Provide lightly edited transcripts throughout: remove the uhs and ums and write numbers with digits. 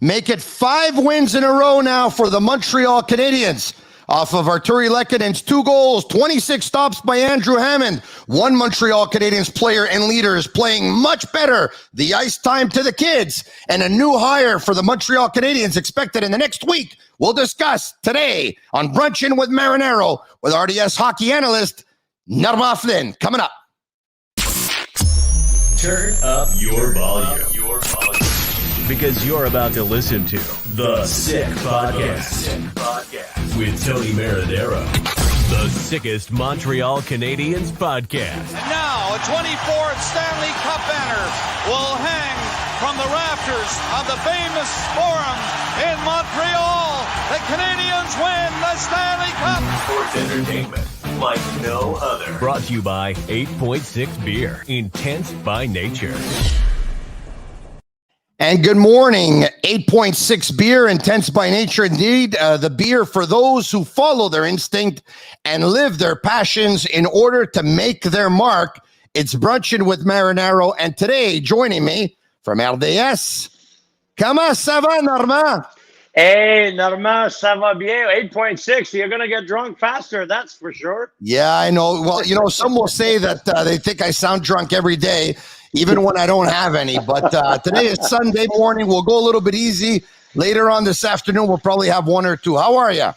Make it 5 wins in a row now for the Montreal Canadiens. Off of Arturi Lehkonen's 2 goals, 26 stops by Andrew Hammond. One Montreal Canadiens player and leader is playing much better. The ice time to the kids. And a new hire for the Montreal Canadiens expected in the next week. We'll discuss today on Brunchin with Marinaro with RDS hockey analyst Flynn. Coming up. Turn up your volume. Because you're about to listen to The Sick Podcast with Tony Marinaro. The sickest Montreal Canadiens podcast. And now a 24th Stanley Cup banner will hang from the rafters of the famous Forum in Montreal. The Canadiens win the Stanley Cup. Sports entertainment like no other. Brought to you by 8.6 Beer. Intense by nature. And good morning, 8.6 Beer, intense by nature indeed. The beer for those who follow their instinct and live their passions in order to make their mark. It's Brunchin with Marinaro, and today joining me from RDS, comment ça va, Normand? Hey, Normand, ça va bien. 8.6, you're going to get drunk faster, that's for sure. Yeah, I know. Well, you know, some will say that they think I sound drunk every day, even when I don't have any. But today is Sunday morning. We'll go a little bit easy. Later on this afternoon, we'll probably have 1 or 2. How are you?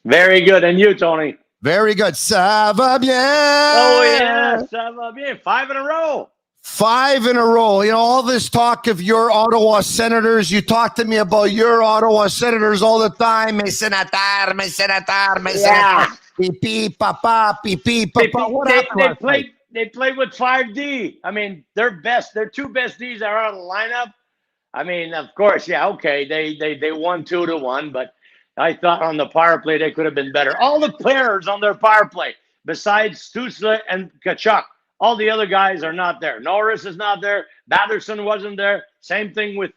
Very good. And you, Tony? Very good. Ça va bien. Oh, yeah. Ça va bien. 5 in a row. 5 in a row. You know, all this talk of your Ottawa Senators. You talk to me about your Ottawa Senators all the time. Mes sénateurs, mes sénateurs, mes sénateurs. Pipi, papa, pipi, papa. What happened? They played with 5D. I mean, their 2 best Ds are out of the lineup. I mean, of course, yeah, okay. They won 2-1, but I thought on the power play they could have been better. All the players on their power play, besides Stützle and Tkachuk, all the other guys are not there. Norris is not there. Batherson wasn't there. Same thing with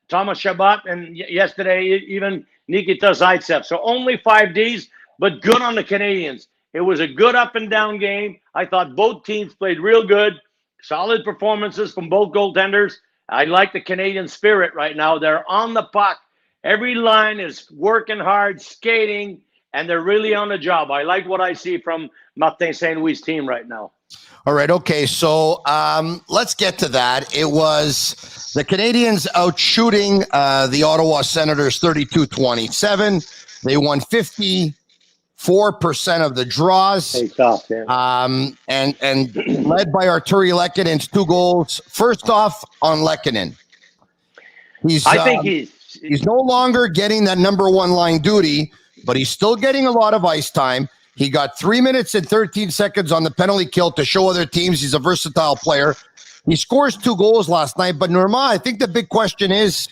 Thomas Chabot and yesterday, even Nikita Zaitsev. So only 5Ds, but good on the Canadiens. It was a good up-and-down game. I thought both teams played real good. Solid performances from both goaltenders. I like the Canadian spirit right now. They're on the puck. Every line is working hard, skating, and they're really on the job. I like what I see from Martin St. Louis' team right now. All right, okay, so let's get to that. It was the Canadiens out-shooting the Ottawa Senators 32-27. They won 54% of the draws, Tough, yeah. and led by Arturi Lehkonen's 2 goals. First off, on Lehkonen, I think he's no longer getting that number 1 line duty, but he's still getting a lot of ice time. He got 3 minutes and 13 seconds on the penalty kill to show other teams he's a versatile player. He scores 2 goals last night, but Normand, I think the big question is,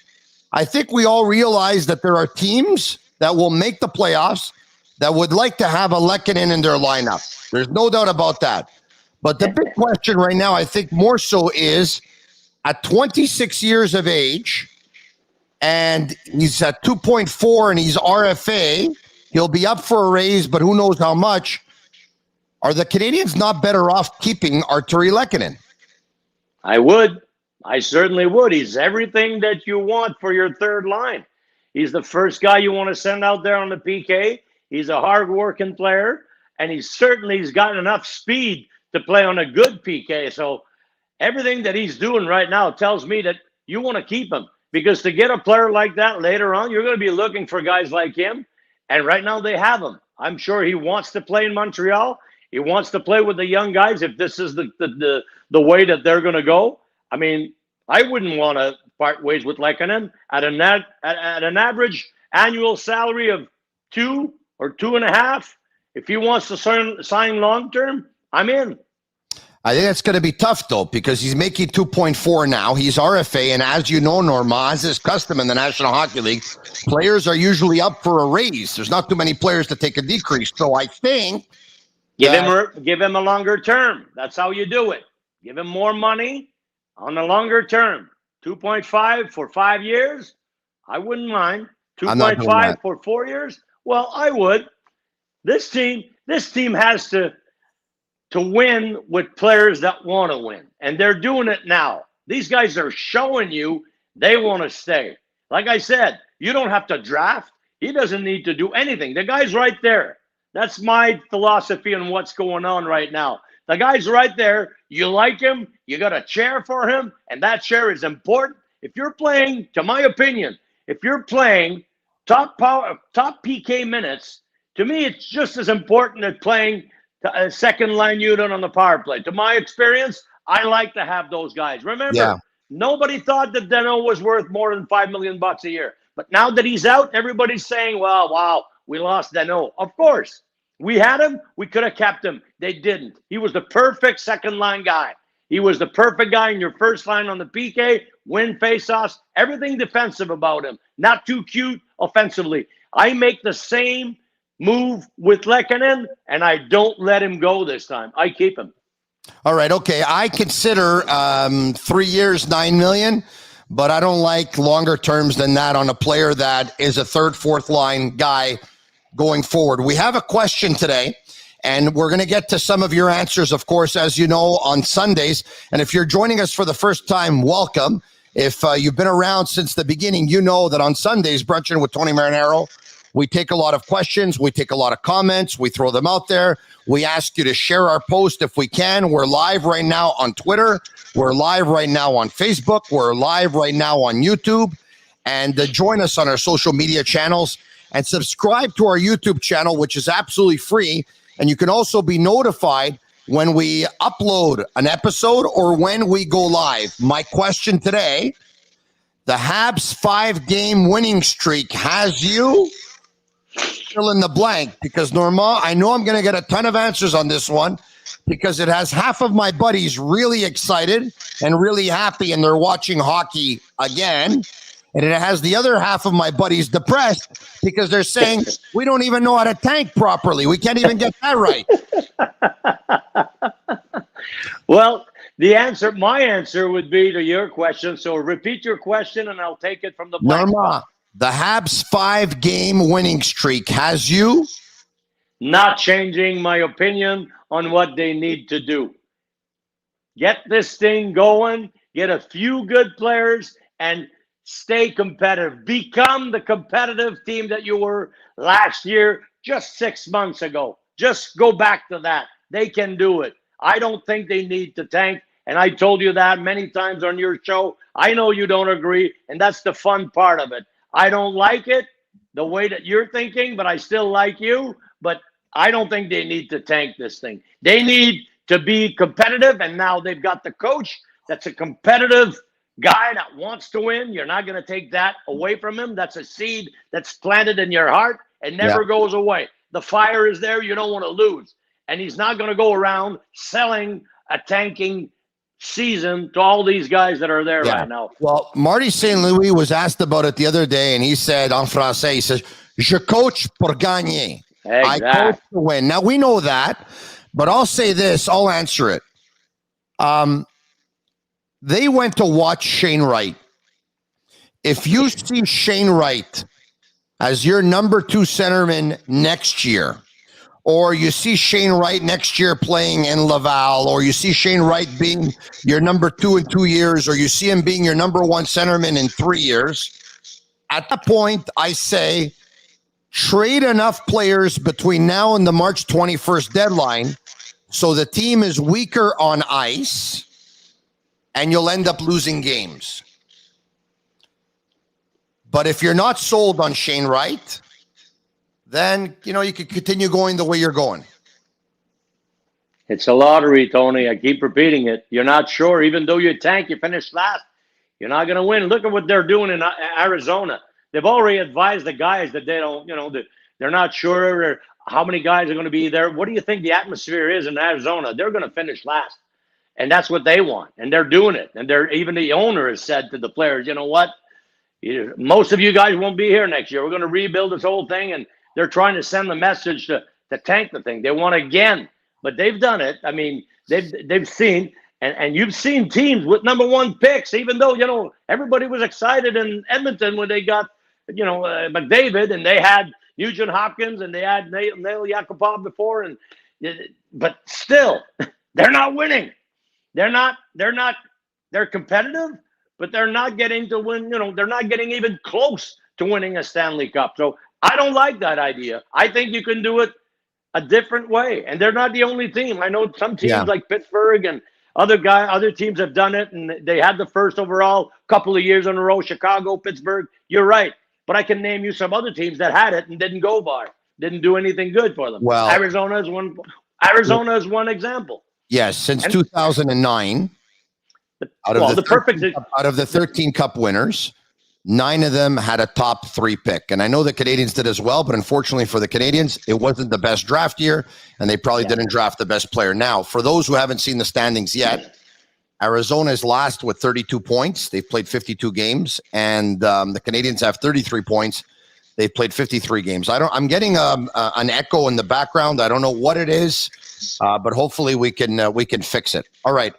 I think we all realize that there are teams that will make the playoffs that would like to have a Lehkonen in their lineup. There's no doubt about that. But the big question right now, I think more so is, at 26 years of age, and he's at 2.4 and he's RFA, he'll be up for a raise, but who knows how much. Are the Canadiens not better off keeping Arturi Lehkonen? I would. I certainly would. He's everything that you want for your third line. He's the first guy you want to send out there on the PK. He's a hard-working player, and he's got enough speed to play on a good PK. So everything that he's doing right now tells me that you want to keep him, because to get a player like that later on, you're going to be looking for guys like him, and right now they have him. I'm sure he wants to play in Montreal. He wants to play with the young guys if this is the way that they're going to go. I mean, I wouldn't want to part ways with Lehkonen at an average annual salary of 2 or 2.5. If he wants to sign long-term, I'm in. I think that's going to be tough, though, because he's making 2.4 now. He's RFA, and as you know, Normand, as is custom in the National Hockey League, players are usually up for a raise. There's not too many players to take a decrease. So I think give him a longer term. That's how you do it. Give him more money on the longer term. 2.5 for 5 years, I wouldn't mind. 2.5 for 4 years, well, I would. This team has to win with players that want to win, and they're doing it now. These guys are showing you they want to stay. Like I said, you don't have to draft. He doesn't need to do anything. The guy's right there. That's my philosophy on what's going on right now. The guy's right there. You like him. You got a chair for him, and that chair is important. If you're playing, to my opinion, if you're playing top PK minutes, to me, it's just as important as playing a second line unit on the power play. To my experience, I like to have those guys. Remember, nobody thought that Danault was worth more than $5 million a year. But now that he's out, everybody's saying, well, wow, we lost Danault. Of course, we had him. We could have kept him. They didn't. He was the perfect second line guy. He was the perfect guy in your first line on the PK, win faceoffs, everything defensive about him. Not too cute offensively. I make the same move with Lehkonen, and I don't let him go this time. I keep him. All right, okay. I consider 3 years, $9 million, but I don't like longer terms than that on a player that is a third, fourth line guy going forward. We have a question today, and we're going to get to some of your answers, of course, as you know, on Sundays. And if you're joining us for the first time, welcome. If you've been around since the beginning, you know that on Sundays, Brunchin with Tony Marinaro, we take a lot of questions, we take a lot of comments, we throw them out there. We ask you to share our post if we can. We're live right now on Twitter. We're live right now on Facebook. We're live right now on YouTube. And join us on our social media channels and subscribe to our YouTube channel, which is absolutely free. And you can also be notified when we upload an episode or when we go live. My question today, the Habs 5-game winning streak has you fill in the blank, because Normand, I know I'm going to get a ton of answers on this one because it has half of my buddies really excited and really happy and they're watching hockey again. And it has the other half of my buddies depressed because they're saying, we don't even know how to tank properly. We can't even get that right. Well, my answer would be to your question. So repeat your question and I'll take it from the blank. Normand, the Habs 5-game winning streak has you not changing my opinion on what they need to do. Get this thing going, get a few good players, and stay competitive. Become the competitive team that you were last year, just 6 months ago. Just go back to that. They can do it. I don't think they need to tank, and I told you that many times on your show. I know you don't agree, and that's the fun part of it. I don't like it the way that you're thinking, but I still like you. But I don't think they need to tank this thing. They need to be competitive, and now they've got the coach that's a competitive guy that wants to win. You're not going to take that away from him. That's a seed that's planted in your heart and never goes away. The fire is there. You don't want to lose. And he's not going to go around selling a tanking season to all these guys that are there right now. Well, Marty St. Louis was asked about it the other day, and he said, en français, he says, je coach pour gagner. Exactly. I coach to win. Now, we know that, but I'll say this. I'll answer it. They went to watch Shane Wright. If you see Shane Wright as your number 2 centerman next year, or you see Shane Wright next year playing in Laval, or you see Shane Wright being your number 2 in 2 years, or you see him being your number 1 centerman in 3 years, at that point, I say trade enough players between now and the March 21st deadline so the team is weaker on ice and you'll end up losing games. But if you're not sold on Shane Wright, then, you know, you could continue going the way you're going. It's a lottery, Tony. I keep repeating it. You're not sure. Even though you tank, you finish last, you're not going to win. Look at what they're doing in Arizona. They've already advised the guys that they don't, you know, that they're not sure how many guys are going to be there. What do you think the atmosphere is in Arizona? They're going to finish last. And that's what they want. And they're doing it. And even the owner has said to the players, you know what? Most of you guys won't be here next year. We're going to rebuild this whole thing. And they're trying to send the message to tank the thing. They want again. But they've done it. I mean, they've seen, and you've seen teams with number 1 picks, even though, you know, everybody was excited in Edmonton when they got, you know, McDavid, and they had Nugent Hopkins, and they had Nail Yakupov before. But still, they're not winning. They're competitive, but they're not getting to win. They're not getting even close to winning a Stanley Cup. So I don't like that idea. I think you can do it a different way. And they're not the only team. I know some teams like Pittsburgh and other teams have done it, and they had the first overall couple of years in a row. Chicago, Pittsburgh. You're right. But I can name you some other teams that had it and didn't go far, didn't do anything good for them. Well, Arizona is one example. Yes, since 2009, out of the 13 Cup winners, 9 of them had a top 3 pick. And I know the Canadians did as well, but unfortunately for the Canadians, it wasn't the best draft year, and they probably didn't draft the best player. Now, for those who haven't seen the standings yet, Arizona is last with 32 points. They've played 52 games, and the Canadians have 33 points. They've played 53 games. I'm getting an echo in the background. I don't know what it is, but hopefully we can fix it. All right,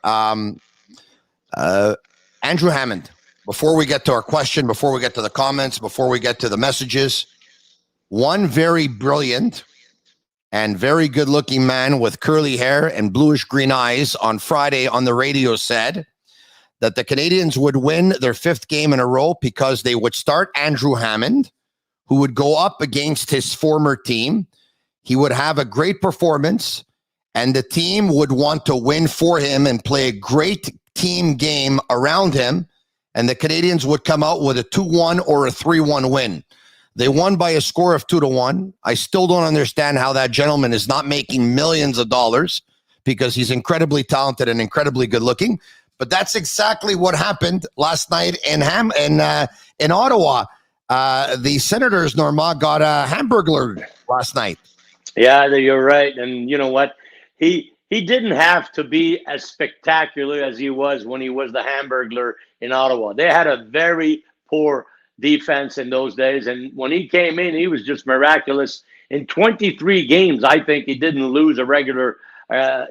Andrew Hammond. Before we get to our question, before we get to the comments, before we get to the messages, one very brilliant and very good-looking man with curly hair and bluish-green eyes on Friday on the radio said that the Canadians would win their 5th game in a row because they would start Andrew Hammond, who would go up against his former team. He would have a great performance, and the team would want to win for him and play a great team game around him, and the Canadians would come out with a 2-1 or a 3-1 win. They won by a score of 2-1. I still don't understand how that gentleman is not making millions of dollars, because he's incredibly talented and incredibly good looking. But that's exactly what happened last night in Ottawa. The Senators, Norma, got a hamburglar last night. Yeah, you're right. And you know what? He didn't have to be as spectacular as he was when he was the hamburglar in Ottawa. They had a very poor defense in those days. And when he came in, he was just miraculous. In 23 games, I think he didn't lose a regular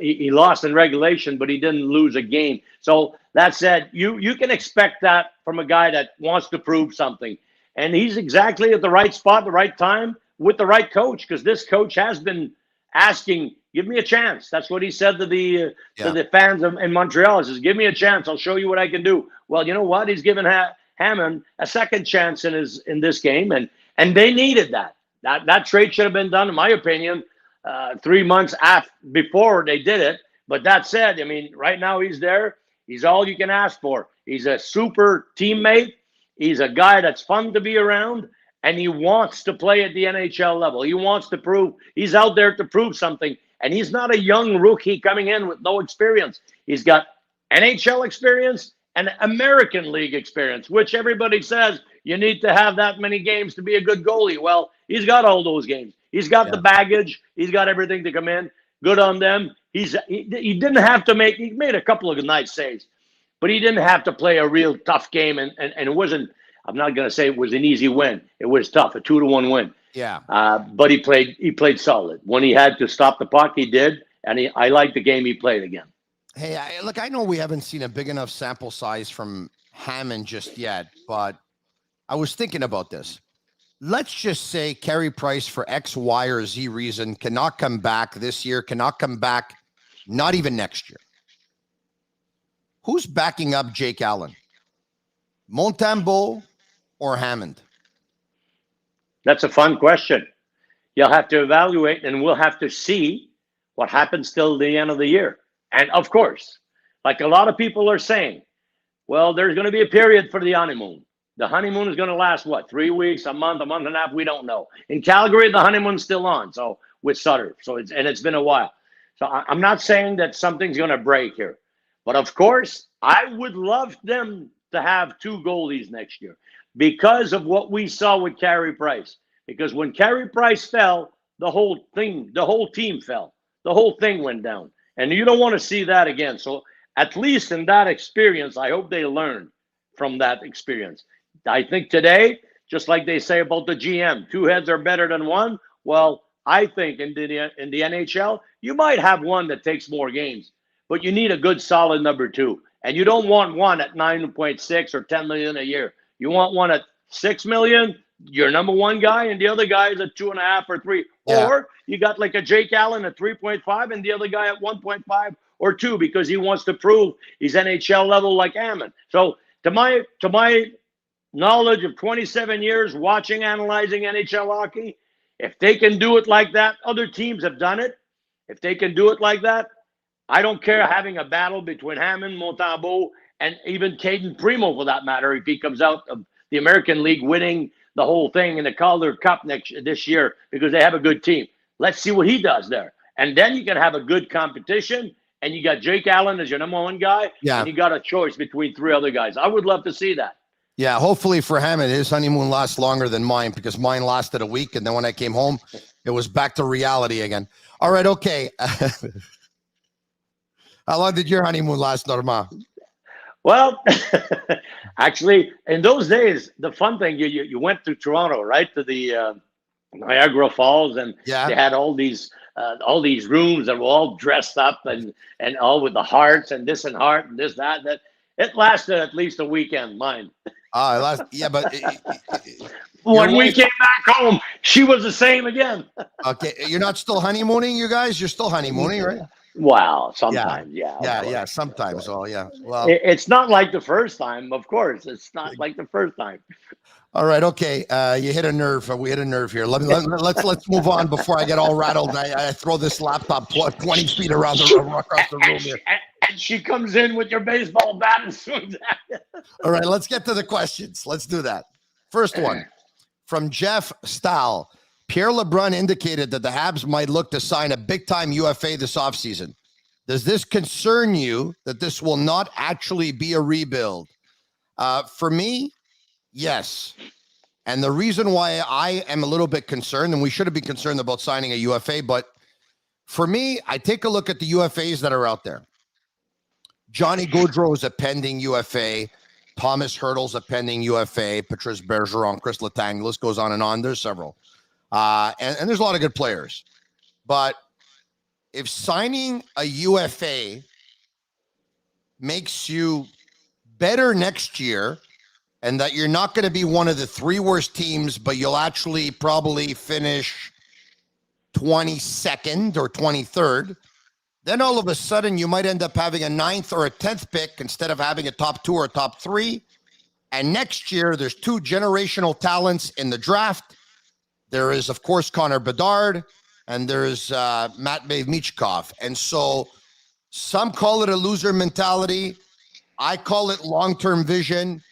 he lost in regulation, but he didn't lose a game. So that said, you can expect that from a guy that wants to prove something. And he's exactly at the right spot, the right time, with the right coach, because this coach has been asking, give me a chance. That's what he said to the fans in Montreal. He says, give me a chance. I'll show you what I can do. Well, you know what? He's given Hammond a second chance in this game, and they needed that. That trade should have been done, in my opinion, 3 months before they did it. But that said, I mean, right now he's there. He's all you can ask for. He's a super teammate. He's a guy that's fun to be around, and he wants to play at the NHL level. He wants to prove. He's out there to prove something, and he's not a young rookie coming in with no experience. He's got NHL experience and American League experience, which everybody says you need to have that many games to be a good goalie. Well, he's got all those games. He's got the baggage. He's got everything to come in. Good on them. He didn't have to make – he made a couple of nice saves, but he didn't have to play a real tough game, and it wasn't – I'm not going to say it was an easy win. It was tough, a 2-1 win. Yeah. But he played solid. When he had to stop the puck, he did, and I liked the game he played again. Hey, I know we haven't seen a big enough sample size from Hammond just yet, but I was thinking about this. Let's just say Carey Price, for X, Y, or Z reason, cannot come back this year, cannot come back not even next year. Who's backing up Jake Allen? Montembeault or Hammond? That's a fun question. You'll have to evaluate, and we'll have to see what happens till the end of the year. And of course, like a lot of people are saying, well, there's going to be a period for the honeymoon. The honeymoon is going to last, 3 weeks, a month and a half? We don't know. In Calgary, the honeymoon's still on. So with Sutter. It's been a while. So I'm not saying that something's going to break here. But of course, I would love them to have 2 goalies next year because of what we saw with Carey Price. Because when Carey Price fell, the whole team fell. The whole thing went down. And you don't want to see that again. So at least in that experience, I hope they learn from that experience. I think today, just like they say about the GM, 2 heads are better than 1. Well, I think in the NHL, you might have one that takes more games, but you need a good solid number 2. And you don't want one at 9.6 or 10 million a year. You want one at 6 million, your number 1 guy, and the other guy is at 2.5 or 3. Yeah. Or you got like a Jake Allen at 3.5 and the other guy at 1.5 or 2 because he wants to prove he's NHL level like Hammond. So to my knowledge of 27 years watching, analyzing NHL hockey, if they can do it like that, other teams have done it. If they can do it like that, I don't care having a battle between Hammond, Montembeault, and even Caden Primo for that matter, if he comes out of the American League winning the whole thing in the Calder Cup this year because they have a good team. Let's see what he does there. And then you can have a good competition, and you got Jake Allen as your number one guy, and you got a choice between three other guys. I would love to see that. Yeah, hopefully for Hammond, his honeymoon lasts longer than mine because mine lasted a week, and then when I came home, it was back to reality again. All right, okay. How long did your honeymoon last, Norma? Well, actually, in those days, the fun thing, you went to Toronto, right, to the Niagara Falls, and they had all these rooms that were all dressed up and all with the hearts and this and heart and this, that. It lasted at least a weekend, mine. But when we came back home, she was the same again. Okay, you're not still honeymooning, you guys? You're still honeymooning, right? Wow, sometimes, sometimes. Oh, yeah. Well, it's not like the first time, of course. It's not like the first time. All right, okay. You hit a nerve. We hit a nerve here. Let's move on before I get all rattled. I throw this laptop 20 feet around across the room here. And she comes in with your baseball bat and swings at you. All right, let's get to the questions. Let's do that. First one from Jeff Stahl. Pierre LeBrun indicated that the Habs might look to sign a big-time UFA this offseason. Does this concern you that this will not actually be a rebuild? For me, yes. And the reason why I am a little bit concerned, and we should have been concerned about signing a UFA, but for me, I take a look at the UFAs that are out there. Johnny Gaudreau is a pending UFA. Thomas Hurdle's a pending UFA. Patrice Bergeron, Chris Letang, list goes on and on. There's several. And there's a lot of good players. But if signing a UFA makes you better next year, and that you're not going to be one of the three worst teams, but you'll actually probably finish 22nd or 23rd, then all of a sudden you might end up having a 9th or a 10th pick instead of having a top 2 or top 3. And next year, there's 2 generational talents in the draft. There is, of course, Connor Bedard, and there's Matvei Michkov. And so some call it a loser mentality. I call it long-term vision.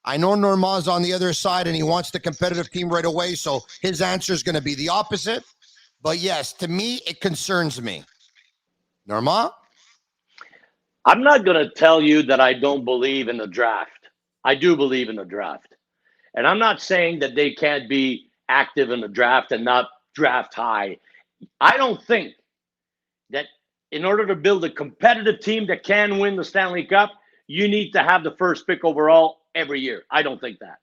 I know Normand's on the other side, and he wants the competitive team right away, so his answer is going to be the opposite. But yes, to me, it concerns me. Normand? I'm not going to tell you that I don't believe in the draft. I do believe in the draft. And I'm not saying that they can't be active in the draft and not draft high. I don't think that in order to build a competitive team that can win the Stanley Cup, you need to have the first pick overall every year. I don't think that.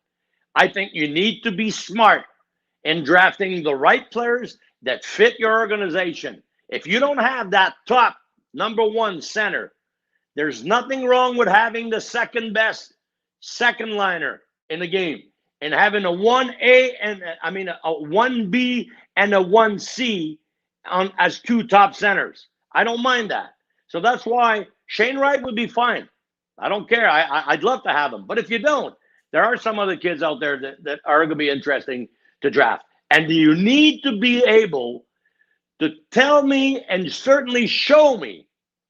I think you need to be smart in drafting the right players that fit your organization. If you don't have that top number 1 center, there's nothing wrong with having the second best second liner in the game and having a 1A and a 1B and a 1C as 2 top centers. I don't mind that. So that's why Shane Wright would be fine. I don't care. I'd love to have him. But if you don't, there are some other kids out there that are going to be interesting to draft. And you need to be able to tell me and certainly show me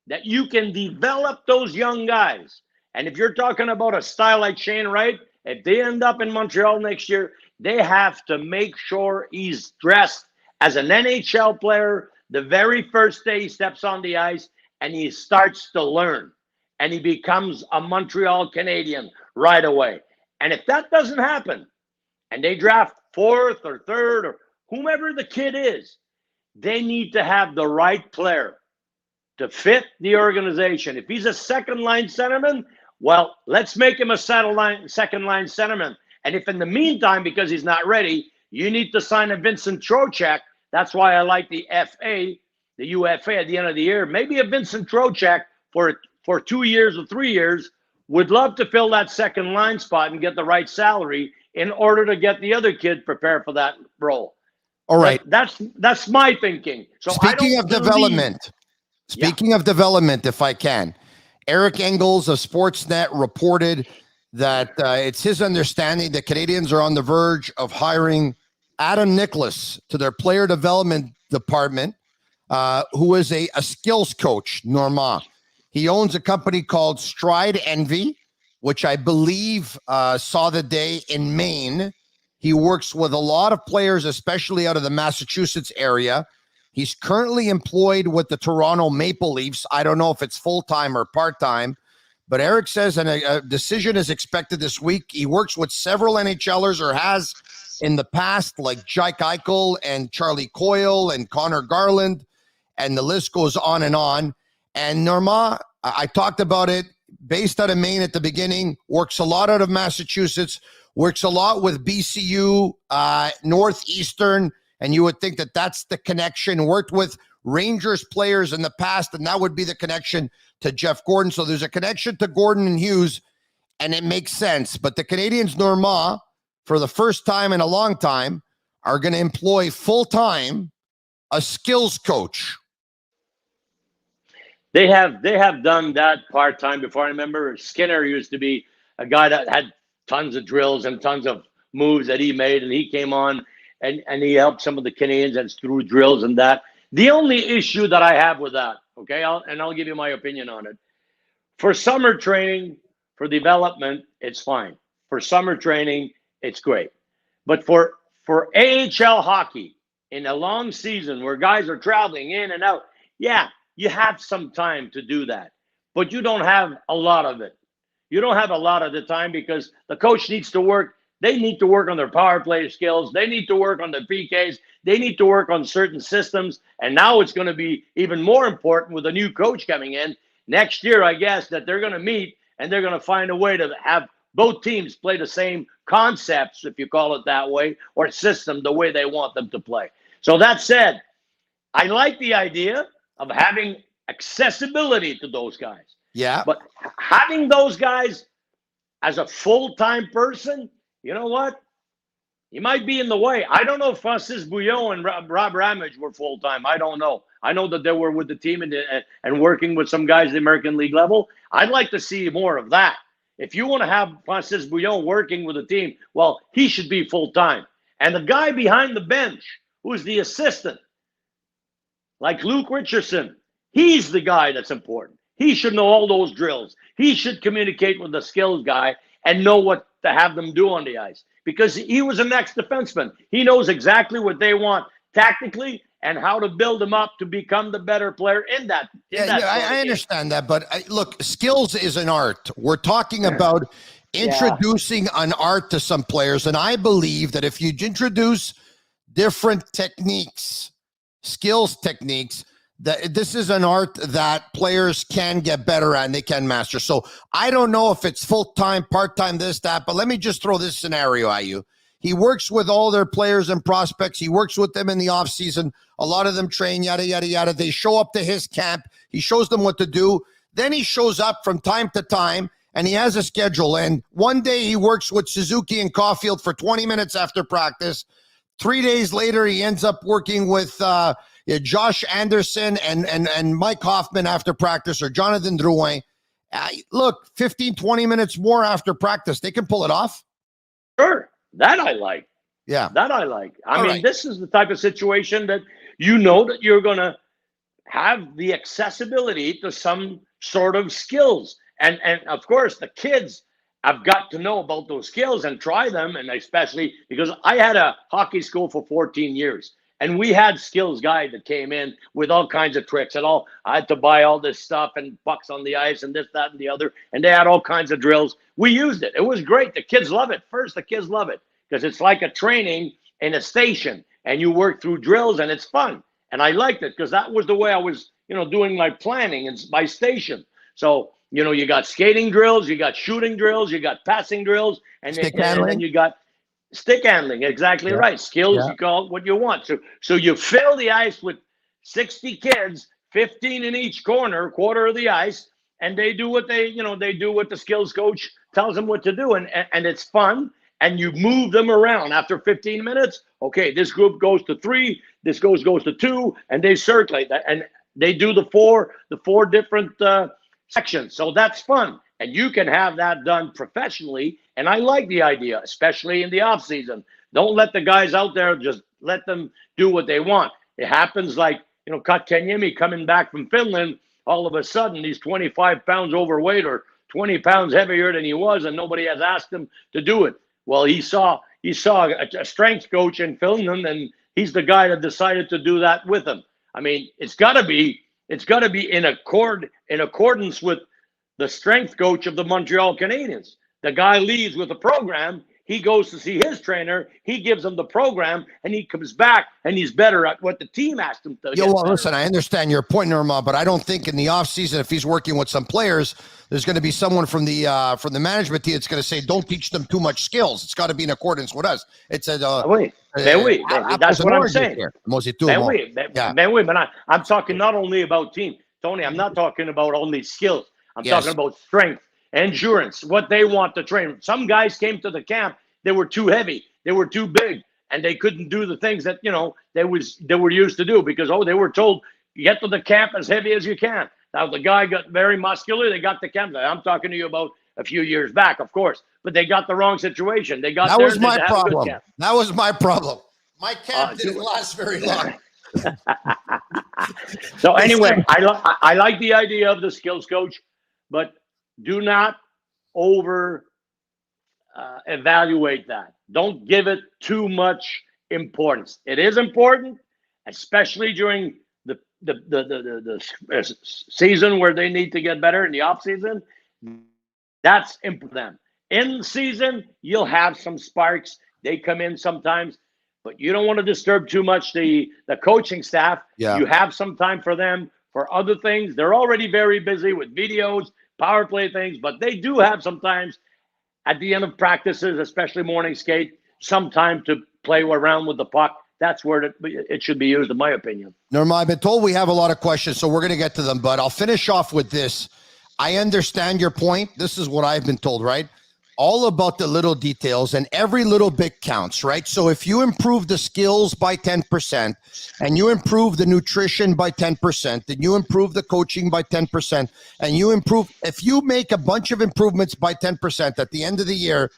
that you can develop those young guys. And if you're talking about a style like Shane Wright, if they end up in Montreal next year, they have to make sure he's dressed as an NHL player the very first day he steps on the ice and he starts to learn and he becomes a Montreal Canadian right away. And if that doesn't happen and they draft 4th or 3rd or whomever the kid is, they need to have the right player to fit the organization. If he's a second-line centerman, well, let's make him a second-line centerman. And if in the meantime, because he's not ready, you need to sign a Vincent Trocheck, that's why I like the FA, the UFA at the end of the year. Maybe a Vincent Trocheck for 2 years or 3 years would love to fill that second-line spot and get the right salary in order to get the other kid prepared for that role. All right. That's my thinking. So speaking of development, if I can, Eric Engels of Sportsnet reported that it's his understanding that Canadians are on the verge of hiring Adam Nicholas to their player development department, who is a skills coach, Normand. He owns a company called Stride Envy, which I believe saw the day in Maine. He works with a lot of players, especially out of the Massachusetts area. He's currently employed with the Toronto Maple Leafs. I don't know if it's full-time or part-time, but Eric says a decision is expected this week. He works with several NHLers, or has in the past, like Jake Eichel and Charlie Coyle and Connor Garland, and the list goes on and on. And Normand, I talked about it, based out of Maine at the beginning, works a lot out of Massachusetts, works a lot with BCU, Northeastern, and you would think that that's the connection. Worked with Rangers players in the past, and that would be the connection to Jeff Gordon. So there's a connection to Gordon and Hughes, and it makes sense. But the Canadians, Normand, for the first time in a long time, are going to employ full-time a skills coach. They have done that part-time before. I remember Skinner used to be a guy that had tons of drills and tons of moves that he made, and he came on and he helped some of the Canadians through drills and that. The only issue that I have with that, okay, I'll give you my opinion on it. For summer training, for development, it's fine. For summer training, it's great. But for AHL hockey, in a long season where guys are traveling in and out, yeah, you have some time to do that, but you don't have a lot of it. You don't have a lot of the time because the coach needs to work. They need to work on their power play skills. They need to work on the PKs. They need to work on certain systems. And now it's going to be even more important with a new coach coming in next year, I guess, that they're going to meet and they're going to find a way to have both teams play the same concepts, if you call it that way, or system the way they want them to play. So that said, I like the idea of having accessibility to those guys. Yeah. But having those guys as a full-time person, you know what? He might be in the way. I don't know if Francis Bouillon and Rob Ramage were full-time. I don't know. I know that they were with the team and working with some guys at the American League level. I'd like to see more of that. If you want to have Francis Bouillon working with the team, well, he should be full-time. And the guy behind the bench, who's the assistant, like Luke Richardson, he's the guy that's important. He should know all those drills. He should communicate with the skills guy and know what to have them do on the ice, because he was an ex-defenseman. He knows exactly what they want tactically and how to build them up to become the better player in that. I understand that, but look, skills is an art. We're talking about introducing an art to some players, and I believe that if you introduce different techniques, skills techniques, that this is an art that players can get better at and they can master. So I don't know if it's full-time, part-time, this, that, but let me just throw this scenario at you. He works with all their players and prospects. He works with them in the offseason. A lot of them train, yada, yada, yada. They show up to his camp. He shows them what to do. Then he shows up from time to time, and he has a schedule. And one day he works with Suzuki and Caulfield for 20 minutes after practice. 3 days later, he ends up working with Josh Anderson and Mike Hoffman after practice, or Jonathan Drouin. Look, 15, 20 minutes more after practice. They can pull it off. Sure. That I like. Yeah. That I like. I mean, this is the type of situation that you know that you're going to have the accessibility to some sort of skills. And of course, the kids have got to know about those skills and try them. And especially because I had a hockey school for 14 years. And we had skills guy that came in with all kinds of tricks and all. I had to buy all this stuff and pucks on the ice and this, that, and the other. And they had all kinds of drills. We used it. It was great. The kids love it. First, the kids love it because it's like a training in a station. And you work through drills and it's fun. And I liked it because that was the way I was, doing my planning and my station. So, you got skating drills, you got shooting drills, you got passing drills, and then you got stick handling. Exactly right. Skills, you call it what you want. So you fill the ice with 60 kids, 15 in each quarter of the ice, and they do what they do what the skills coach tells them what to do, and it's fun. And you move them around after 15 minutes. Okay, this group goes to 3, this goes to 2, and they circulate that, and they do the four different sections. So that's fun. And you can have that done professionally. And I like the idea, especially in the offseason. Don't let the guys out there, just let them do what they want. It happens like, Kotkaniemi coming back from Finland, all of a sudden he's 25 pounds overweight or 20 pounds heavier than he was, and nobody has asked him to do it. Well, he saw a strength coach in Finland, and he's the guy that decided to do that with him. I mean, it's got to be in accordance with the strength coach of the Montreal Canadiens. The guy leaves with a program. He goes to see his trainer. He gives him the program, and he comes back, and he's better at what the team asked him to. Listen, I understand your point, Norma, but I don't think in the offseason, if he's working with some players, there's going to be someone from the management team that's going to say, don't teach them too much skills. It's got to be in accordance with us. It's a that's what I'm saying. But I'm talking not only about team. Tony, I'm not talking about only skills. I'm talking about strength, endurance, what they want to train. Some guys came to the camp, they were too heavy, they were too big, and they couldn't do the things that they were used to do because they were told, get to the camp as heavy as you can. Now the guy got very muscular, they got the camp. I'm talking to you about a few years back, of course, but they got the wrong situation. They got that was my problem. That was my problem. My camp didn't last very long. So anyway, I like the idea of the skills coach, but do not evaluate that. Don't give it too much importance. It is important, especially during the season where they need to get better in the off season. That's important. In the season, you'll have some sparks. They come in sometimes, but you don't want to disturb too much the coaching staff. Yeah. You have some time for them for other things. They're already very busy with videos, power play things, but they do have sometimes at the end of practices, especially morning skate, some time to play around with the puck. That's where it should be used, in my opinion. Norma, I've been told we have a lot of questions, so we're going to get to them, but I'll finish off with this. I understand your point. This is what I've been told, right? All about the little details, and every little bit counts, right? So if you improve the skills by 10% and you improve the nutrition by 10% and you improve the coaching by 10% and if you make a bunch of improvements by 10% at the end of the year,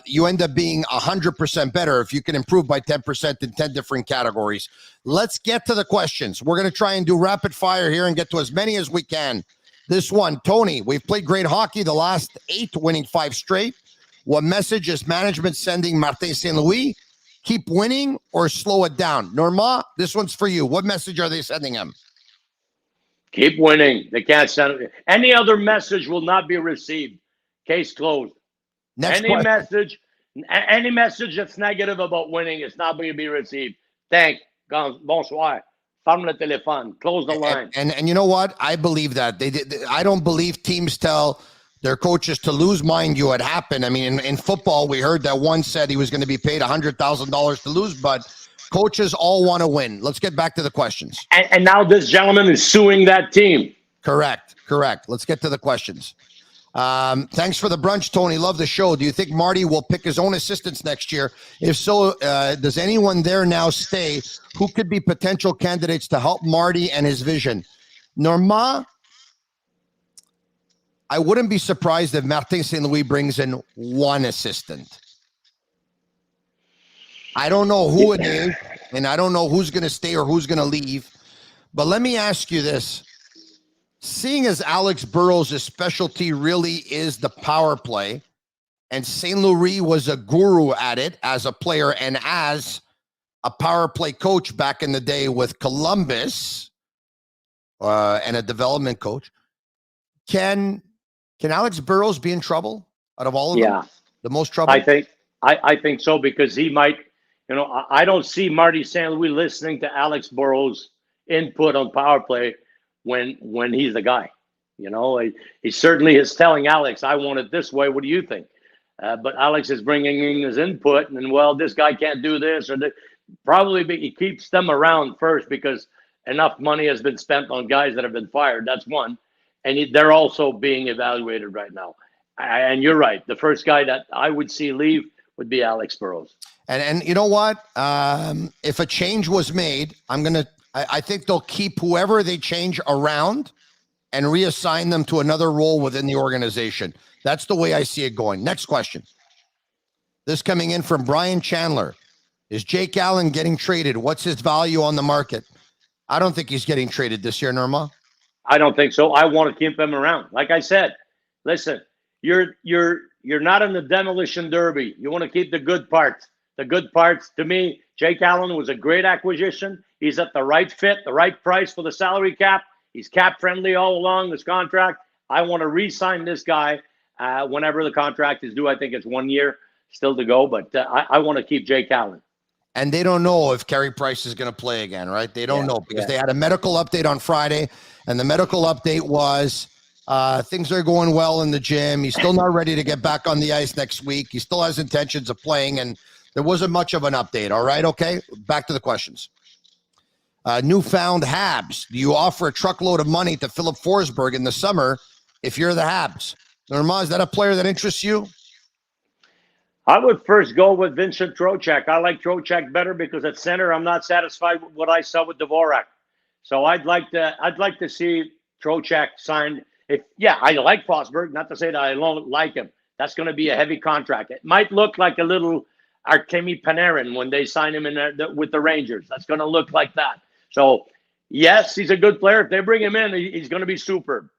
you end up being 100% better if you can improve by 10% in 10 different categories. Let's get to the questions. We're going to try and do rapid fire here and get to as many as we can. This one, Tony, we've played great hockey the last 8, winning 5 straight. What message is management sending Martin St. Louis? Keep winning or slow it down? Norma, this one's for you. What message are they sending him? Keep winning. They can't send it. Any other message will not be received. Case closed. Any message that's negative about winning is not going to be received. Thanks. Bonsoir. Ferme le téléphone. Close the line. And you know what? I believe that. I don't believe teams tell their coaches to lose. Mind you, it happened. I mean, in football, we heard that one said he was going to be paid $100,000 to lose, but coaches all want to win. Let's get back to the questions. And now this gentleman is suing that team. Correct. Let's get to the questions. Thanks for the brunch, Tony. Love the show. Do you think Marty will pick his own assistants next year? If so, does anyone there now stay? Who could be potential candidates to help Marty and his vision? Norma, I wouldn't be surprised if Martin St. Louis brings in one assistant. I don't know who it is, and I don't know who's going to stay or who's going to leave. But let me ask you this. Seeing as Alex Burrows' specialty really is the power play, and St. Louis was a guru at it as a player and as a power play coach back in the day with Columbus and a development coach, can Alex Burrows be in trouble out of all of them? The most trouble? I think so, because he might, I don't see Marty St. Louis listening to Alex Burrows' input on power play when he's the guy. He certainly is telling Alex, I want it this way. What do you think? But Alex is bringing in his input, and well, this guy can't do this, or probably he keeps them around first because enough money has been spent on guys that have been fired. That's one. And they're also being evaluated right now. And you're right. The first guy that I would see leave would be Alex Burrows. And you know what? If a change was made, I think they'll keep whoever they change around and reassign them to another role within the organization. That's the way I see it going. Next question. This coming in from Brian Chandler. Is Jake Allen getting traded? What's his value on the market? I don't think he's getting traded this year, Norma. I don't think so. I want to keep him around. Like I said, listen, you're not in the demolition derby. You want to keep the good parts. The good parts, to me, Jake Allen was a great acquisition. He's at the right fit, the right price for the salary cap. He's cap friendly all along this contract. I want to re-sign this guy whenever the contract is due. I think it's 1 year still to go, but I want to keep Jake Allen. And they don't know if Carey Price is going to play again, right? They don't know because they had a medical update on Friday, and the medical update was things are going well in the gym. He's still not ready to get back on the ice next week. He still has intentions of playing, and there wasn't much of an update, all right? Okay, back to the questions. Newfound Habs. Do you offer a truckload of money to Philip Forsberg in the summer if you're the Habs? Norma, is that a player that interests you? I would first go with Vincent Trocheck. I like Trocheck better because at center, I'm not satisfied with what I saw with Dvorak. So I'd like to see Trocheck signed. I like Forsberg. Not to say that I don't like him. That's going to be a heavy contract. It might look like a little Artemi Panarin when they sign him in with the Rangers. That's going to look like that. So yes, he's a good player. If they bring him in, he's going to be superb.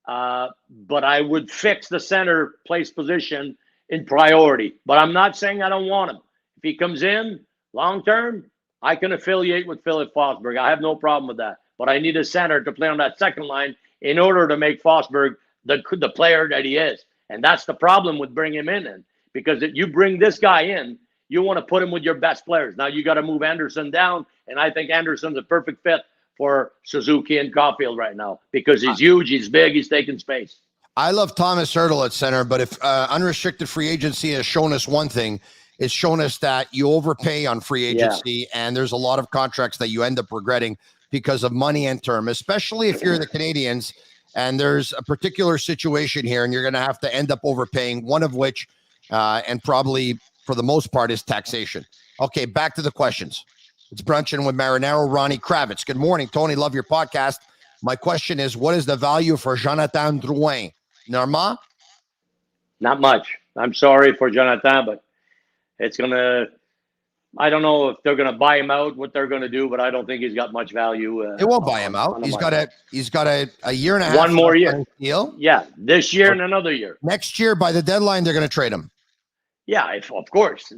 But I would fix the center place position in priority. But I'm not saying I don't want him. If he comes in long term, I can affiliate with Philip Forsberg. I have no problem with that. But I need a center to play on that second line in order to make Forsberg the player that he is. And that's the problem with bringing him in. Because if you bring this guy in, you want to put him with your best players. Now you got to move Anderson down, and I think Anderson's a perfect fit for Suzuki and Caulfield right now because he's huge, he's big, he's taking space. I love Thomas Hertl at center, but if unrestricted free agency has shown us one thing, it's shown us that you overpay on free agency, and there's a lot of contracts that you end up regretting because of money and term, especially if you're the Canadians, and there's a particular situation here, and you're going to have to end up overpaying, one of which, and probably for the most part, is taxation. Okay, back to the questions. It's Brunchin with Marinaro, Ronnie Kravitz. Good morning, Tony. Love your podcast. My question is, what is the value for Jonathan Drouin? Norma? Not much. I'm sorry for Jonathan, but it's going to – I don't know if they're going to buy him out, what they're going to do, but I don't think he's got much value. It won't buy him out. He's got a year and a half. One more year. Deal. Yeah, this year and another year. Next year, by the deadline, they're going to trade him. Yeah, of course.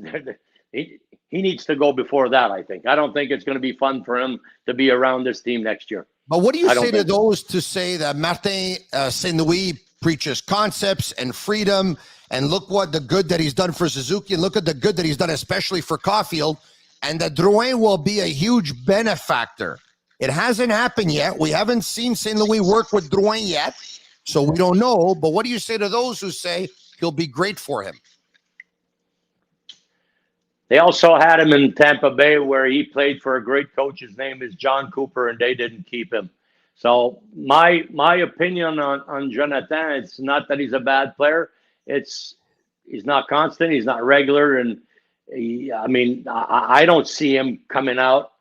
He needs to go before that, I think. I don't think it's going to be fun for him to be around this team next year. But what do you say to those to say that Martin St. Louis preaches concepts and freedom, and look what the good that he's done for Suzuki, and look at the good that he's done especially for Caulfield, and that Drouin will be a huge benefactor. It hasn't happened yet. We haven't seen St. Louis work with Drouin yet, so we don't know. But what do you say to those who say he'll be great for him? They also had him in Tampa Bay where he played for a great coach. His name is John Cooper, and they didn't keep him. So my opinion on Jonathan, it's not that he's a bad player. He's not constant. He's not regular. And I don't see him coming out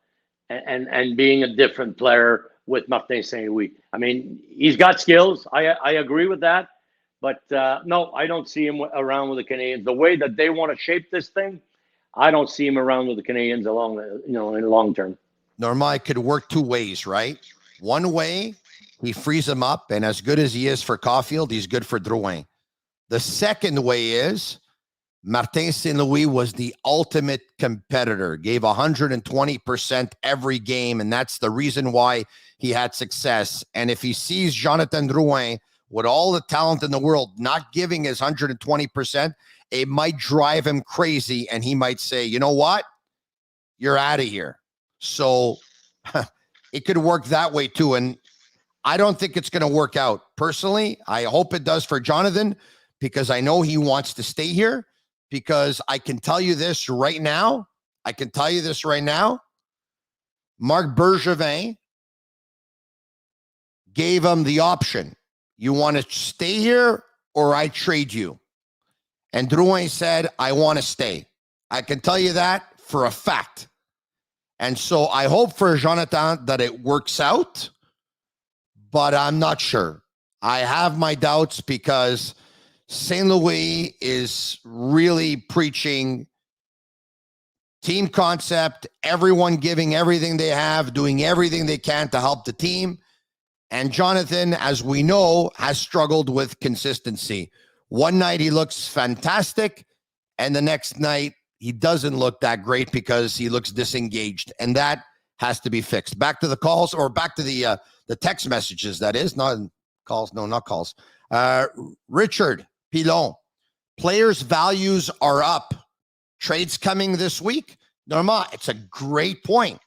and being a different player with Martin St. Louis. I mean, he's got skills. I agree with that. But no, I don't see him around with the Canadians. The way that they want to shape this thing, I don't see him around with the Canadians in the long term. Norma, it could work two ways, right? One way, he frees him up, and as good as he is for Caulfield, he's good for Drouin. The second way is Martin St. Louis was the ultimate competitor, gave 120% every game, and that's the reason why he had success. And if he sees Jonathan Drouin with all the talent in the world not giving his 120%, it might drive him crazy, and he might say, you know what? You're out of here. So it could work that way too, and I don't think it's going to work out. Personally, I hope it does for Jonathan because I know he wants to stay here, because I can tell you this right now. Marc Bergevin gave him the option. You want to stay here or I trade you? And Drouin said, I want to stay. I can tell you that for a fact. And so I hope for Jonathan that it works out. but I'm not sure. I have my doubts because St. Louis is really preaching team concept, everyone giving everything they have, doing everything they can to help the team. And Jonathan, as we know, has struggled with consistency. One night he looks fantastic, and the next night he doesn't look that great because he looks disengaged. And that has to be fixed. Back to the calls, or back to the text messages, that is. Not calls, no, not calls. Richard Pilon, players' values are up. Trades coming this week? Norma, it's a great point.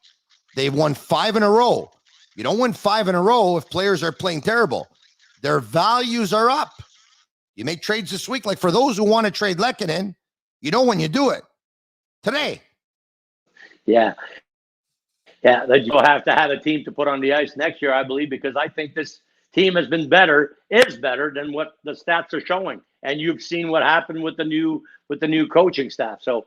They've won 5 in a row. You don't win 5 in a row if players are playing terrible. Their values are up. You make trades this week. Like for those who want to trade Lehkonen, you know when you do it. Today. Yeah. Yeah, that you'll have to have a team to put on the ice next year, I believe, because I think this team has been better, is better than what the stats are showing. And you've seen what happened with the new coaching staff. So,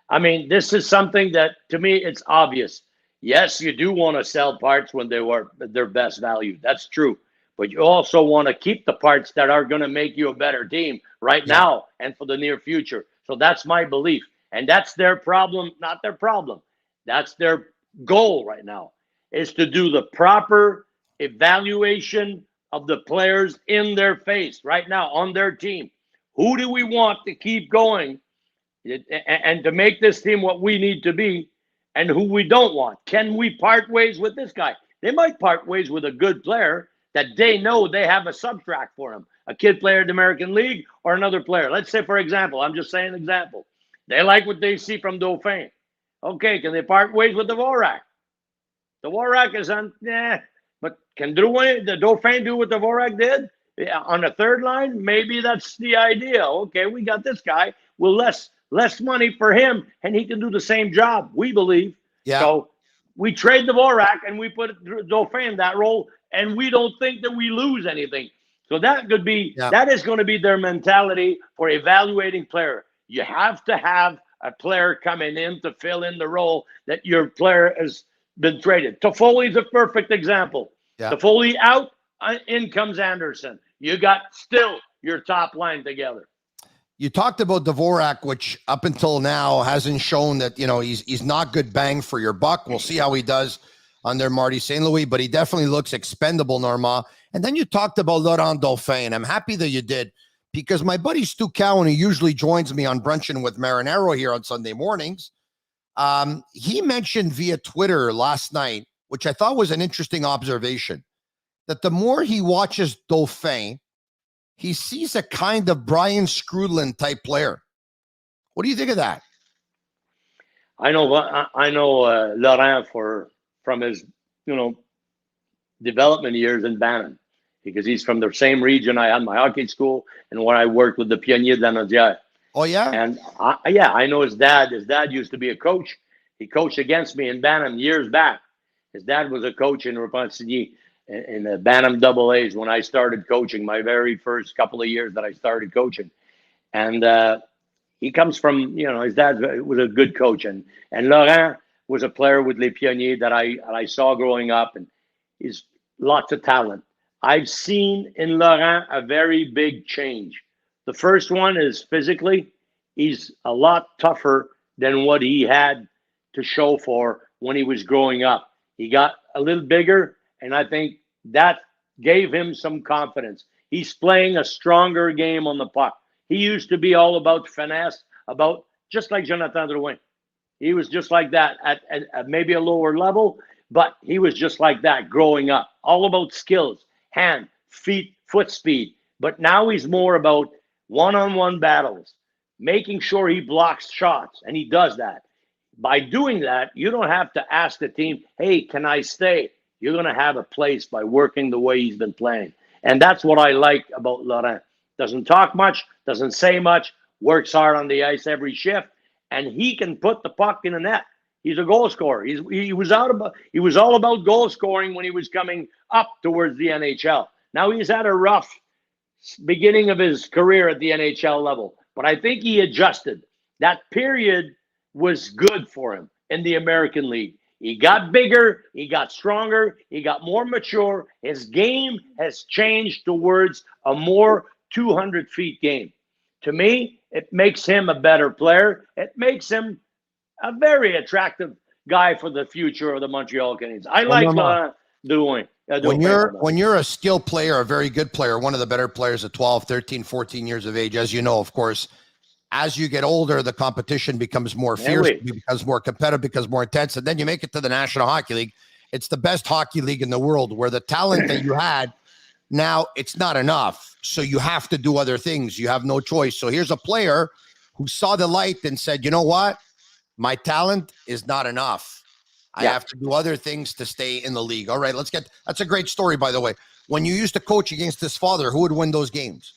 I mean, this is something that, to me, it's obvious. Yes, you do want to sell parts when they were their best value. That's true. But you also want to keep the parts that are going to make you a better team right now and for the near future. So that's my belief. And that's their problem, not their problem. That's their goal right now, is to do the proper evaluation of the players in their face right now on their team. Who do we want to keep going and to make this team what we need to be, and who we don't want? Can we part ways with this guy? They might part ways with a good player that they know they have a subtract for him, a kid player in the American League or another player. Let's say, for example, I'm just saying an example. They like what they see from Dauphin. Okay, can they part ways with the Dvorak? The Dvorak is on, but can the Dauphin do what the Dvorak did? On the third line, maybe that's the idea. Okay, we got this guy with less money for him, and he can do the same job, we believe. Yeah. So we trade the Dvorak, and we put Dauphin in that role, and we don't think that we lose anything. So that could be, that is going to be their mentality for evaluating player. You have to have a player coming in to fill in the role that your player has been traded. Toffoli is a perfect example. Yeah. Toffoli out, in comes Anderson. You got still your top line together. You talked about Dvorak, which up until now hasn't shown that, he's not good bang for your buck. We'll see how he does under Marty St. Louis, but he definitely looks expendable, Norma. And then you talked about Laurent Dauphin, and I'm happy that you did, because my buddy Stu Cowan, who usually joins me on Brunchin with Marinaro here on Sunday mornings, he mentioned via Twitter last night, which I thought was an interesting observation, that the more he watches Dauphin, he sees a kind of Brian Skrudland type player. What do you think of that? I know Laurent from his development years in Bantam, because he's from the same region I had my hockey school and where I worked with the Pionniers de la Naudière. Oh, yeah? And I know his dad. His dad used to be a coach. He coached against me in Bantam years back. His dad was a coach in Repentigny in the Bantam Double A's when I started coaching, my very first couple of years that I started coaching. And he comes from, his dad was a good coach. And Laurent was a player with Les Pionniers that I saw growing up, and he's lots of talent. I've seen in Laurent a very big change. The first one is physically. He's a lot tougher than what he had to show for when he was growing up. He got a little bigger, and I think that gave him some confidence. He's playing a stronger game on the puck. He used to be all about finesse, about just like Jonathan Drouin. He was just like that at maybe a lower level, but he was just like that growing up. All about skills, hand, feet, foot speed. But now he's more about one-on-one battles, making sure he blocks shots, and he does that. By doing that, you don't have to ask the team, hey, can I stay? You're going to have a place by working the way he's been playing. And that's what I like about Laurent. Doesn't talk much, doesn't say much, works hard on the ice every shift, and he can put the puck in the net. He's a goal scorer. He was all about goal scoring when he was coming up towards the NHL. Now he's had a rough beginning of his career at the NHL level, but I think he adjusted. That period was good for him in the American League. He got bigger, he got stronger, he got more mature. His game has changed towards a more 200 feet game. To me, it makes him a better player. It makes him a very attractive guy for the future of the Montreal Canadiens. I like doing. When you're a skilled player, a very good player, one of the better players at 12, 13, 14 years of age, as you know, of course, as you get older, the competition becomes more fierce, becomes more competitive, becomes more intense, and then you make it to the National Hockey League. It's the best hockey league in the world, where the talent that you had, now it's not enough. So you have to do other things. You have no choice. So here's a player who saw the light and said, you know what? My talent is not enough. I have to do other things to stay in the league. All right, that's a great story, by the way. When you used to coach against his father, who would win those games?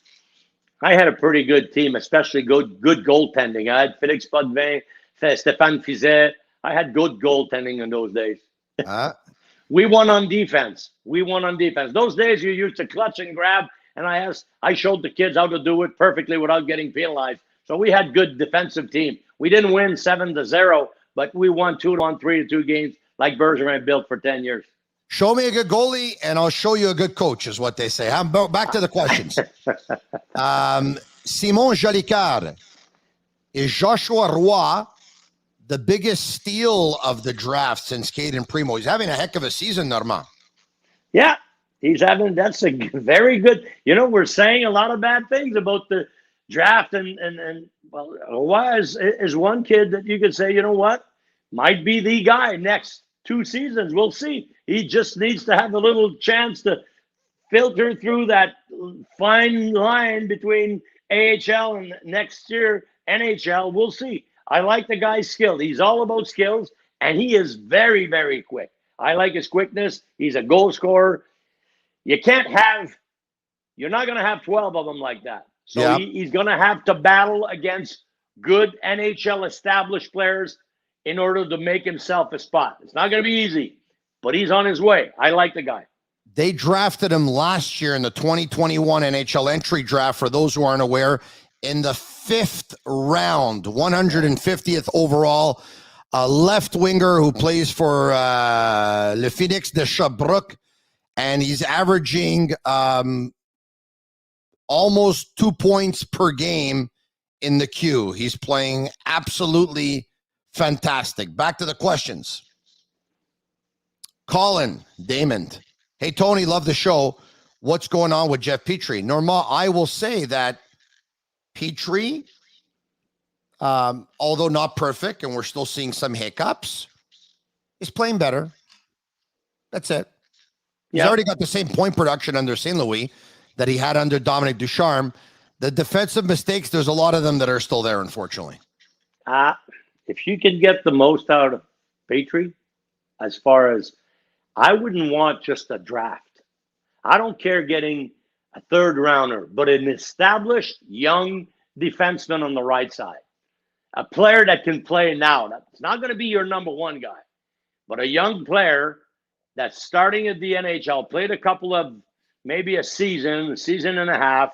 I had a pretty good team, especially good goaltending. I had Félix Potvin, Stéphane Fizet. I had good goaltending in those days. We won on defense. Those days you used to clutch and grab, and I showed the kids how to do it perfectly without getting penalized. So we had good defensive team. We didn't win 7-0, but we won 2-1, 3-2 games like Bergeron built for 10 years. Show me a good goalie, and I'll show you a good coach, is what they say. Back to the questions. Simon Jolicoeur, is Joshua Roy the biggest steal of the draft since Caden Primo? He's having a heck of a season, Normand. Yeah, that's a very good. We're saying a lot of bad things about the draft, and Roy is one kid that you could say, you know what, might be the guy next 2 seasons. We'll see. He just needs to have a little chance to filter through that fine line between AHL and next year NHL. We'll see. I like the guy's skill. He's all about skills, and he is very, very quick. I like his quickness. He's a goal scorer. You're not going to have 12 of them like that. So he's going to have to battle against good NHL established players in order to make himself a spot. It's not going to be easy, but he's on his way. I like the guy. They drafted him last year in the 2021 NHL entry draft, for those who aren't aware, in the 5th round, 150th overall, a left winger who plays for Le Phoenix de Sherbrooke, and he's averaging almost 2 points per game in the queue. He's playing absolutely fantastic. Back to the questions. Colin Damon. Hey, Tony, love the show. What's going on with Jeff Petrie? Normand, I will say that Petrie, although not perfect, and we're still seeing some hiccups, is playing better. That's it. He's already got the same point production under St. Louis that he had under Dominic Ducharme. The defensive mistakes, there's a lot of them that are still there, unfortunately. If you can get the most out of Petrie, as far as, I wouldn't want just a draft. I don't care getting a 3rd rounder, but an established young defenseman on the right side. A player that can play now. That's not going to be your number 1 guy, but a young player that's starting at the NHL, played a couple of, maybe a season and a half.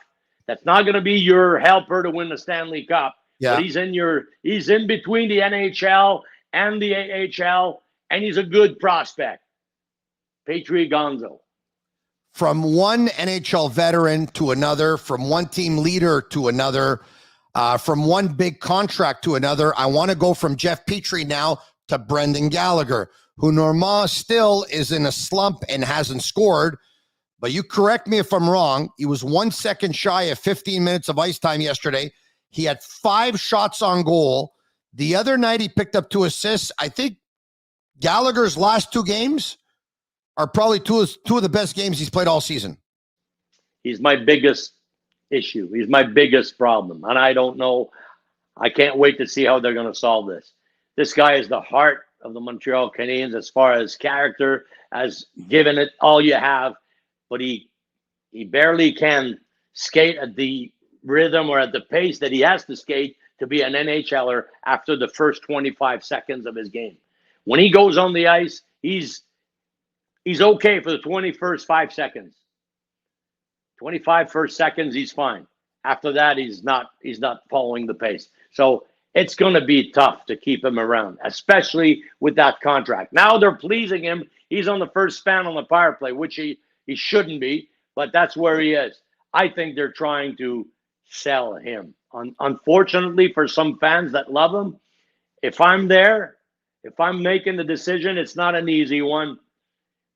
That's not going to be your helper to win the Stanley Cup. Yeah. But he's in between the NHL and the AHL, and he's a good prospect. Petrie Gonzo. From one NHL veteran to another, from one team leader to another, from one big contract to another, I want to go from Jeff Petrie now to Brendan Gallagher, who Normand still is in a slump and hasn't scored. But you correct me if I'm wrong. He was 1 second shy of 15 minutes of ice time yesterday. He had 5 shots on goal. The other night, he picked up 2 assists. I think Gallagher's last 2 games are probably two of the best games he's played all season. He's my biggest issue. He's my biggest problem. And I don't know. I can't wait to see how they're going to solve this. This guy is the heart of the Montreal Canadiens as far as character, as given it all you have. But he barely can skate at the rhythm or at the pace that he has to skate to be an NHLer after the first 25 seconds of his game. When he goes on the ice, he's okay for the 21st 5 seconds. 25 first seconds, he's fine. After that, he's not following the pace. So it's going to be tough to keep him around, especially with that contract. Now they're pleasing him. He's on the first span on the power play, which he shouldn't be, but that's where he is. I think they're trying to sell him. Unfortunately, for some fans that love him, if I'm there, if I'm making the decision, it's not an easy one,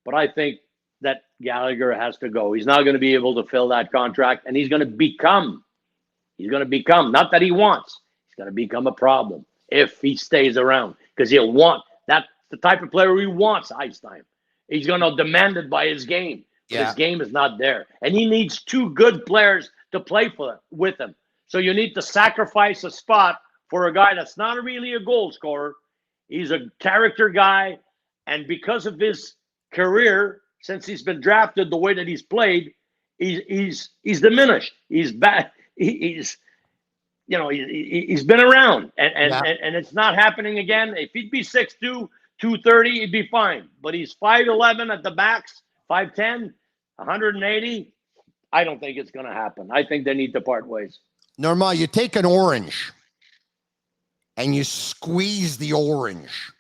but I think that Gallagher has to go. He's not going to be able to fill that contract, and he's going to become, not that he wants, he's going to become a problem if he stays around, because he'll want, that's the type of player he wants ice time. He's going to demand it by his game. His game is not there. And he needs two good players to play with him. So you need to sacrifice a spot for a guy that's not really a goal scorer. He's a character guy. And because of his career, since he's been drafted the way that he's played, he's diminished. He's bad. He's been around. And it's not happening again. If he'd be 6'2", 230, he'd be fine. But he's 5'11" at the backs, 5'10", 180. I don't think it's going to happen. I think they need to part ways. Norma, you take an orange and you squeeze the orange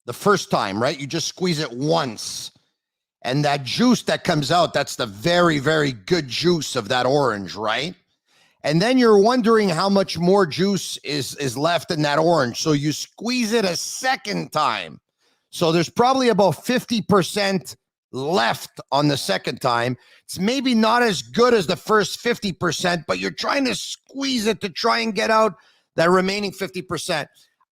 the first time, right? You just squeeze it once. And that juice that comes out, that's the very, very good juice of that orange, right? And then you're wondering how much more juice is left in that orange. So you squeeze it a second time. So there's probably about 50% left on the second time. It's maybe not as good as the first 50%, but you're trying to squeeze it to try and get out that remaining 50%.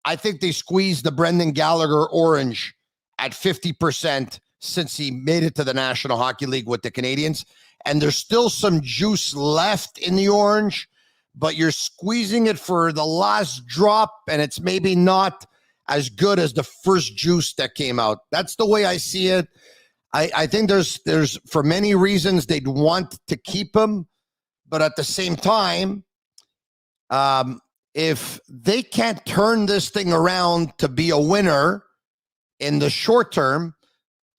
I think they squeezed the Brendan Gallagher orange at 50% since he made it to the National Hockey League with the Canadiens. And there's still some juice left in the orange, but you're squeezing it for the last drop, and it's maybe not as good as the first juice that came out. That's the way I see it. I think there's for many reasons they'd want to keep him, but at the same time, if they can't turn this thing around to be a winner in the short term,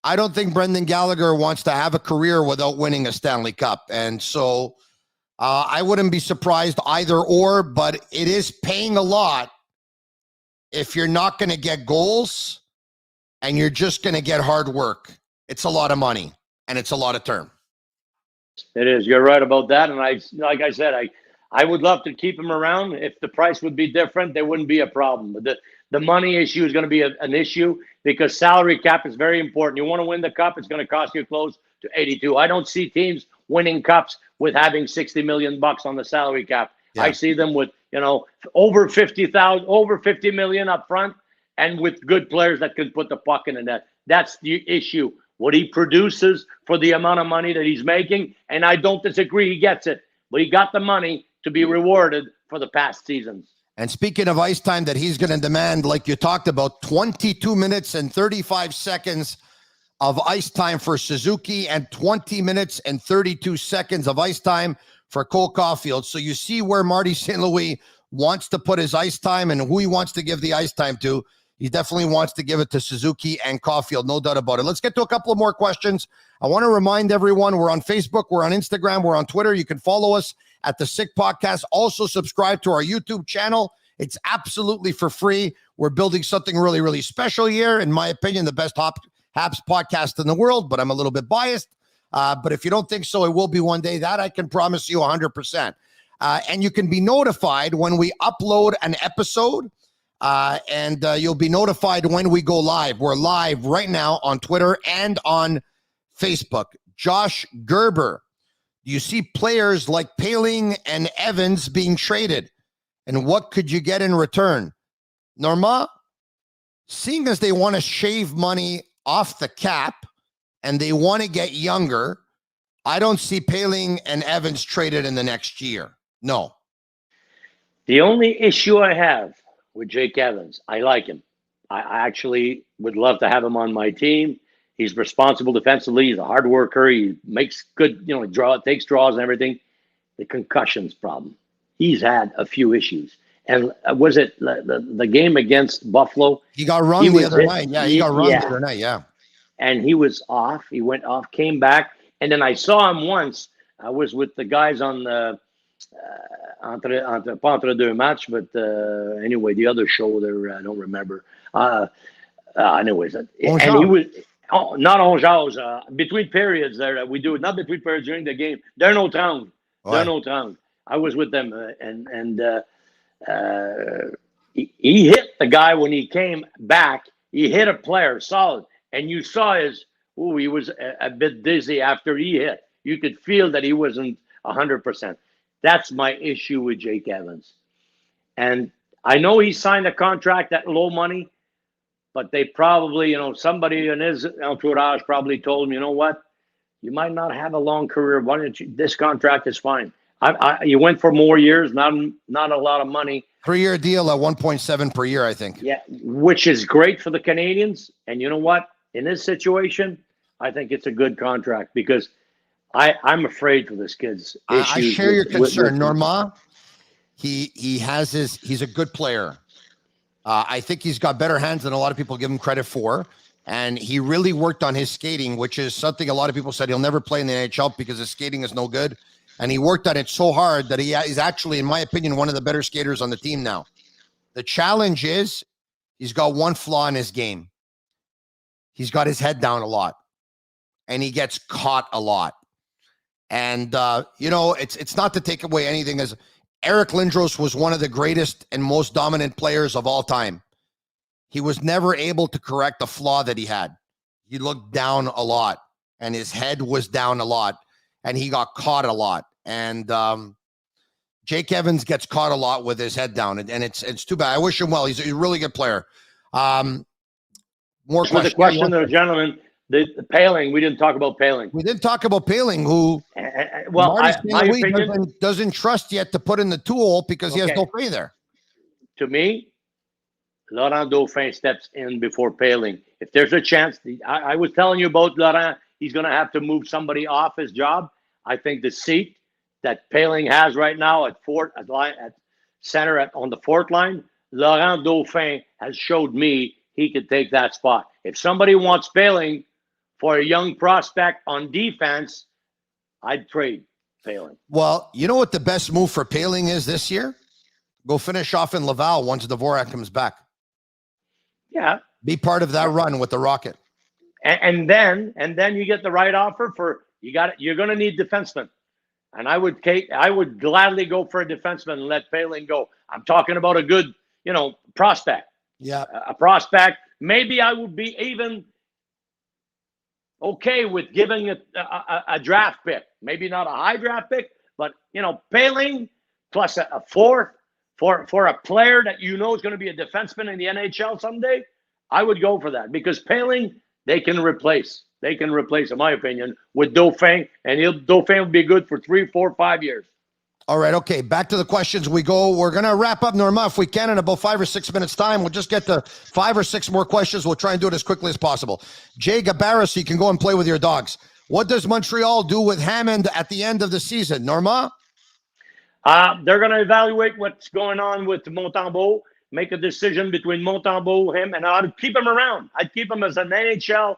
I don't think Brendan Gallagher wants to have a career without winning a Stanley Cup. And so I wouldn't be surprised either or, but it is paying a lot if you're not going to get goals and you're just going to get hard work. It's a lot of money and it's a lot of term. It is. You're right about that. And like I said, I would love to keep him around. If the price would be different, there wouldn't be a problem. But the money issue is going to be an issue because salary cap is very important. You want to win the cup, it's going to cost you close to 82. I don't see teams winning cups with having $60 million on the salary cap. Yeah. I see them with, over 50,000, over 50 million up front, and with good players that can put the puck in the net. That's the issue. What he produces for the amount of money that he's making, and I don't disagree, he gets it. But he got the money to be rewarded for the past seasons. And speaking of ice time that he's going to demand, like you talked about, 22 minutes and 35 seconds of ice time for Suzuki and 20 minutes and 32 seconds of ice time for Cole Caulfield. So you see where Marty St. Louis wants to put his ice time and who he wants to give the ice time to. He definitely wants to give it to Suzuki and Caulfield, no doubt about it. Let's get to a couple of more questions. I want to remind everyone, we're on Facebook, we're on Instagram, we're on Twitter. You can follow us at The Sick Podcast. Also subscribe to our YouTube channel. It's absolutely for free. We're building something really, really special here. In my opinion, the best Habs podcast in the world, but I'm a little bit biased. But if you don't think so, it will be one day. That I can promise you 100%. And you can be notified when we upload an episode. And you'll be notified when we go live. We're live right now on Twitter and on Facebook. Josh Gerber, do you see players like Poehling and Evans being traded? And what could you get in return? Norma, seeing as they want to shave money off the cap and they want to get younger, I don't see Poehling and Evans traded in the next year. No. The only issue I have with Jake Evans, I like him. I actually would love to have him on my team. He's responsible defensively. He's a hard worker. He makes good, takes draws and everything. The concussions problem. He's had a few issues. And was it the game against Buffalo? He got run the other night. Yeah, he got run the other night, yeah. And he was off. He went off, came back. And then I saw him once. I was with the guys on the pas entre deux matchs, but anyway, the other show there, I don't remember. Anyways, and he was not on jazz. Between periods there, we do it, not between periods during the game. They're no town. They're no town. I was with them, and he hit the guy when he came back. He hit a player solid, and you saw he was a bit dizzy after he hit. You could feel that he wasn't 100%. That's my issue with Jake Evans. And I know he signed a contract at low money, but they probably, somebody in his entourage probably told him, you know what? You might not have a long career. Why don't you? This contract is fine. You went for more years, not a lot of money. 3-year deal at 1.7 per year, I think. Yeah, which is great for the Canadians. And you know what? In this situation, I think it's a good contract because I'm afraid for this kid's issues. I share your concern, Norma. He's a good player. I think he's got better hands than a lot of people give him credit for. And he really worked on his skating, which is something a lot of people said he'll never play in the NHL because his skating is no good. And he worked on it so hard that he is actually, in my opinion, one of the better skaters on the team now. The challenge is he's got one flaw in his game. He's got his head down a lot. And he gets caught a lot. And, it's not to take away anything. As Eric Lindros was one of the greatest and most dominant players of all time. He was never able to correct the flaw that he had. He looked down a lot, and his head was down a lot, and he got caught a lot. And Jake Evans gets caught a lot with his head down, and it's too bad. I wish him well. He's a really good player. More questions. The question there, gentlemen. The Paling, we didn't talk about Paling. We didn't talk about Paling, who my opinion, doesn't trust yet to put in the tool because he has no play there. To me, Laurent Dauphin steps in before Paling. If there's a chance, I was telling you about Laurent, he's going to have to move somebody off his job. I think the seat that Paling has right now at center on the fourth line, Laurent Dauphin has showed me he could take that spot. If somebody wants Paling for a young prospect on defense, I'd trade Paling. Well, you know what the best move for Paling is this year? Go finish off in Laval once Dvorak comes back. Yeah. Be part of that run with the Rocket. And then you get the right offer you're going to need defensemen. And I would gladly go for a defenseman and let Paling go. I'm talking about a good, prospect. Yeah. A prospect. Maybe I would be even okay with giving a draft pick. Maybe not a high draft pick, but, Paling plus a fourth for a player that is going to be a defenseman in the NHL someday, I would go for that because Paling, they can replace, in my opinion, with Dauphin, and Dauphin will be good for 3, 4, 5 years. All right, okay, back to the questions we go. We're going to wrap up, Norma, if we can, in about 5 or 6 minutes' time. We'll just get to 5 or 6 more questions. We'll try and do it as quickly as possible. Jay Gabarra, so you can go and play with your dogs. What does Montreal do with Hammond at the end of the season? Norma? They're going to evaluate what's going on with Montembeault, make a decision between Montembeault, him, and I'd keep him around. I'd keep him as an NHL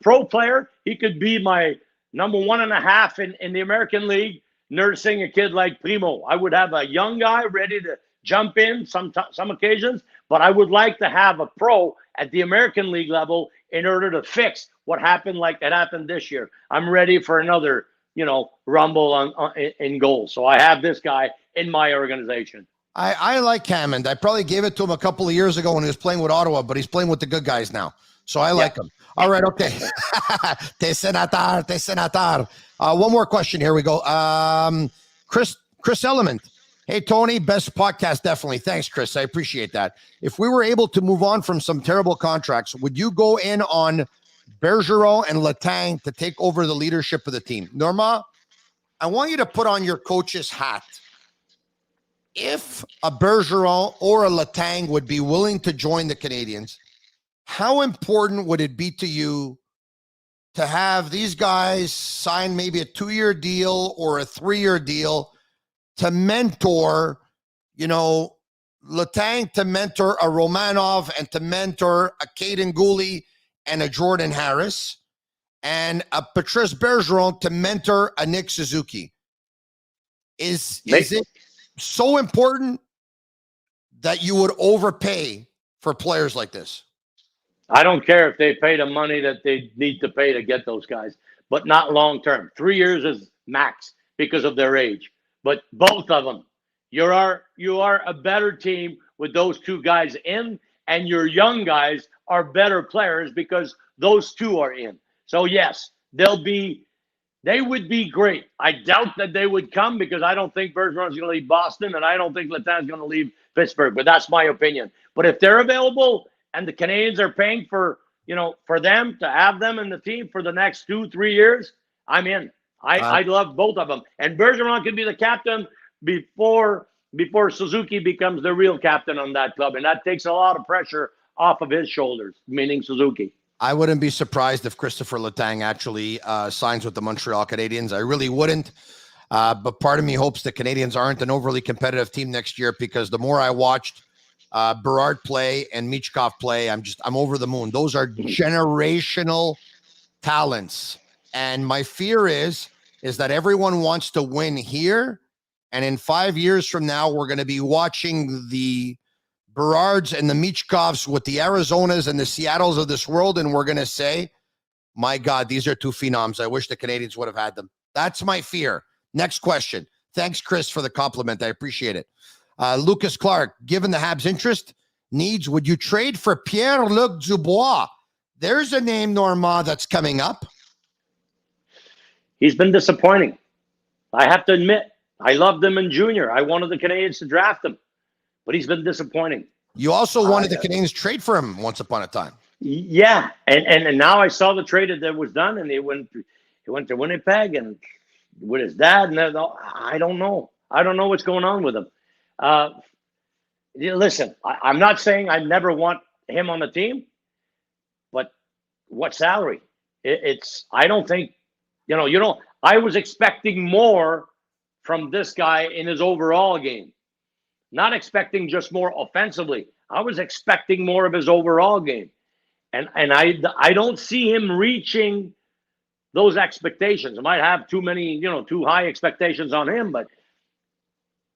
pro player. He could be my number 1.5 in the American League, nursing a kid like Primo. I would have a young guy ready to jump in some occasions, but I would like to have a pro at the American League level in order to fix what happened like that happened this year. I'm ready for another, rumble in goal. So I have this guy in my organization. I like Hammond. I probably gave it to him a couple of years ago when he was playing with Ottawa, but he's playing with the good guys now. So I like him. All right, okay. Te senatar. One more question. Here we go. Chris Element. Hey, Tony, best podcast, definitely. Thanks, Chris. I appreciate that. If we were able to move on from some terrible contracts, would you go in on Bergeron and Letang to take over the leadership of the team? Norma, I want you to put on your coach's hat. If a Bergeron or a Letang would be willing to join the Canadians, how important would it be to you to have these guys sign maybe a 2-year deal or a 3-year deal to mentor, Letang to mentor a Romanov and to mentor a Caden Gooley and a Jordan Harris, and a Patrice Bergeron to mentor a Nick Suzuki? Is it so important that you would overpay for players like this? I don't care if they pay the money that they need to pay to get those guys, but not long term. 3 years is max because of their age. But both of them, you are a better team with those two guys in, and your young guys are better players because those two are in. So yes, they would be great. I doubt that they would come because I don't think Bergeron's going to leave Boston, and I don't think Letang's going to leave Pittsburgh. But that's my opinion. But if they're available and the Canadians are paying for them to have them in the team for the next 2-3 years, I'm in. I love both of them. And Bergeron can be the captain before Suzuki becomes the real captain on that club. And that takes a lot of pressure off of his shoulders, meaning Suzuki. I wouldn't be surprised if Christopher Letang actually signs with the Montreal Canadiens. I really wouldn't. But part of me hopes the Canadiens aren't an overly competitive team next year, because the more I watched Berard play and Michkov play, I'm over the moon. Those are generational talents. And my fear is that everyone wants to win here. And in 5 years from now, we're going to be watching the Berards and the Michkovs with the Arizonas and the Seattles of this world. And we're going to say, my God, these are two phenoms. I wish the Canadiens would have had them. That's my fear. Next question. Thanks, Chris, for the compliment. I appreciate it. Lucas Clark, given the Habs' needs, would you trade for Pierre-Luc Dubois? There's a name, Normand, that's coming up. He's been disappointing. I have to admit, I loved him in junior. I wanted the Canadians to draft him, but he's been disappointing. You also wanted the Canadians to trade for him once upon a time. Yeah, and now I saw the trade that was done, and he went to Winnipeg and with his dad, and I don't know. I don't know what's going on with him. Listen, I'm not saying I never want him on the team, but what salary? I don't think, I was expecting more from this guy in his overall game. Not expecting just more offensively. I was expecting more of his overall game. And I don't see him reaching those expectations. I might have too high expectations on him, but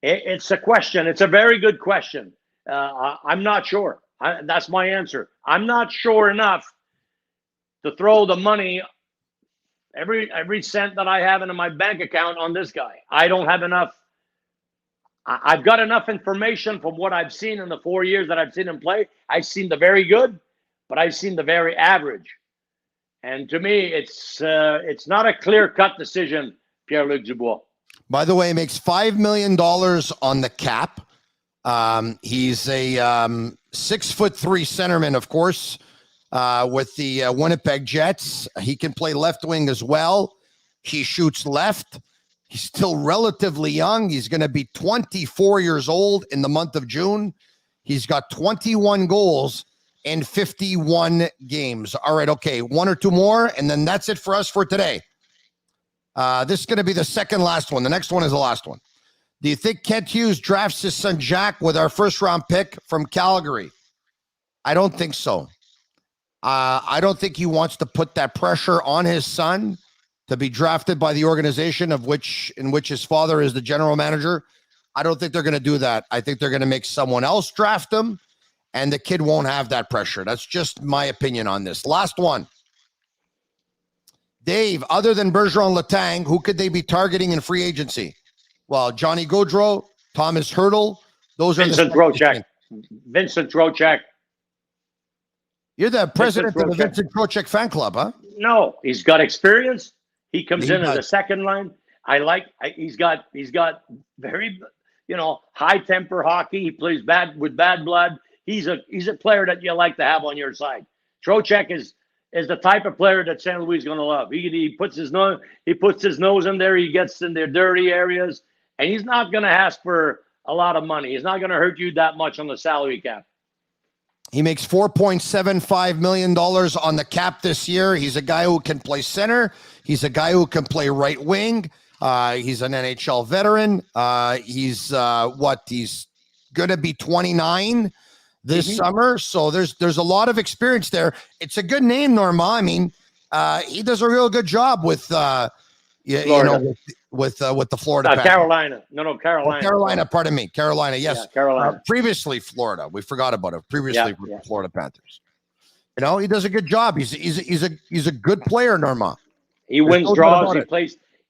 it's a question. It's a very good question. I'm not sure. That's my answer. I'm not sure enough to throw the money, every cent that I have in my bank account on this guy. I don't have enough. I've got enough information from what I've seen in the 4 years that I've seen him play. I've seen the very good, but I've seen the very average. And to me, it's not a clear-cut decision, Pierre-Luc Dubois. By the way, he makes $5 million on the cap. He's a 6'3" centerman, of course, with the Winnipeg Jets. He can play left wing as well. He shoots left. He's still relatively young. He's going to be 24 years old in the month of June. He's got 21 goals in 51 games. All right, okay, one or two more, and then that's it for us for today. This is going to be the second last one. The next one is the last one. Do you think Kent Hughes drafts his son Jack with our first-round pick from Calgary? I don't think so. I don't think he wants to put that pressure on his son to be drafted by the organization in which his father is the general manager. I don't think they're going to do that. I think they're going to make someone else draft him, and the kid won't have that pressure. That's just my opinion on this. Last one. Dave, other than Bergeron Letang, who could they be targeting in free agency? Well, Johnny Gaudreau, Thomas Hertl. Those Vincent are Vincent Trocheck. You're the president of the Vincent Trocheck fan club, huh? No, he's got experience. He comes in as a second line. He's got very, high temper hockey. He plays with bad blood. He's a player that you like to have on your side. Trocheck is the type of player that St. Louis is going to love. He puts his nose in there. He gets in their dirty areas, and he's not going to ask for a lot of money. He's not going to hurt you that much on the salary cap. He makes $4.75 million on the cap this year. He's a guy who can play center. He's a guy who can play right wing. He's an NHL veteran. He's going to be 29 this summer. So there's a lot of experience there. It's a good name, Norma. I mean, he does a real good job with Yeah, Florida. with the Florida Panthers. Carolina. No, Carolina. Oh, Carolina, pardon me. Carolina, yes. Yeah, Carolina. Previously Florida. We forgot about it. Previously Yeah. Florida Panthers. He does a good job. He's a good player, Norma. He wins draws.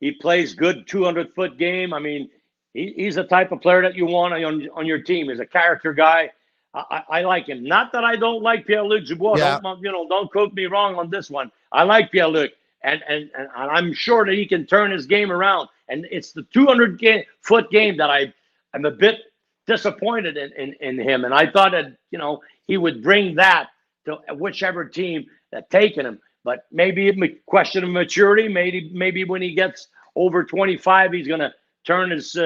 He plays good 200-foot game. I mean, he's the type of player that you want on your team. He's a character guy. I like him. Not that I don't like Pierre-Luc Dubois. Yeah. Don't quote me wrong on this one. I like Pierre-Luc, and I'm sure that he can turn his game around. And it's the 200-foot game that I'm a bit disappointed in him. And I thought that he would bring that to whichever team that taken him. But maybe a question of maturity. Maybe when he gets over 25, he's going to turn his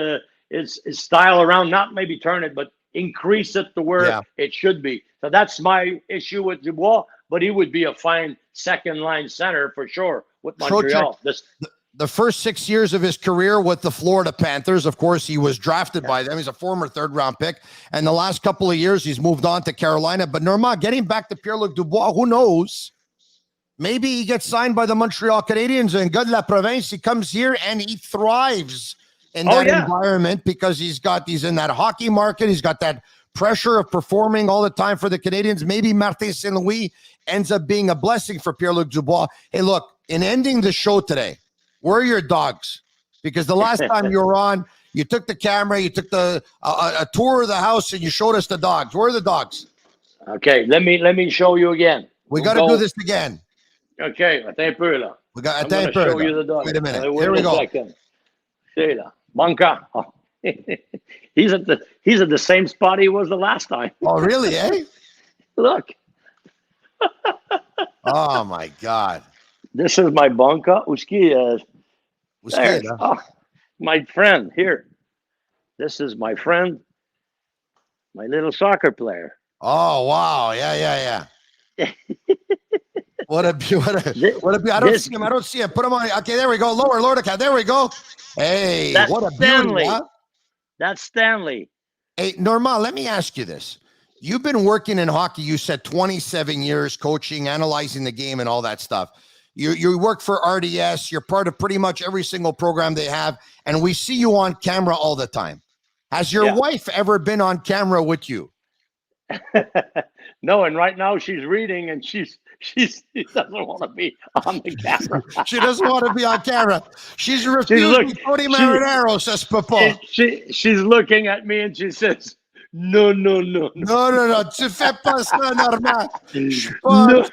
style around. Not maybe turn it, but increase it to where it should be. So that's my issue with Dubois. But he would be a fine second-line center for sure with Montreal. The first 6 years of his career with the Florida Panthers, of course, he was drafted by them. He's a former third-round pick. And the last couple of years, he's moved on to Carolina. But Normand, getting back to Pierre-Luc Dubois, who knows? Maybe he gets signed by the Montreal Canadiens and God la Province. He comes here and he thrives in that environment because he's in that hockey market. He's got that pressure of performing all the time for the Canadiens. Maybe Martin St. Louis ends up being a blessing for Pierre-Luc Dubois. Hey, look, in ending the show today, where are your dogs? Because the last time you were on, you took the camera, you took a tour of the house, and you showed us the dogs. Where are the dogs? Okay, let me show you again. We got to do this again. Okay, attends un peu là. We got I'm going to show you the dog. Wait a minute. Here we go. See là. Banca. Oh. He's at the same spot he was the last time. Oh, really, eh? Look. Oh, my God. This is my bunker. My friend here. This is my friend, my little soccer player. Oh, wow. Yeah. What a I don't see him. Put him on. Okay, there we go. Lower the cat. There we go. Hey, that's what a Stanley. beauty, huh? That's Stanley. Hey, Normand, let me ask you this. You've been working in hockey, you said 27 years, coaching, analyzing the game, and all that stuff. You work for RDS. You're part of pretty much every single program they have, and we see you on camera all the time. Has your wife ever been on camera with you? No, and right now she's reading, and she doesn't want to be on the camera. She doesn't want to be on camera. She's refusing Tony Marinaro, says Papa. She's looking at me, and she says, No. Tu fais pas ça, Normand.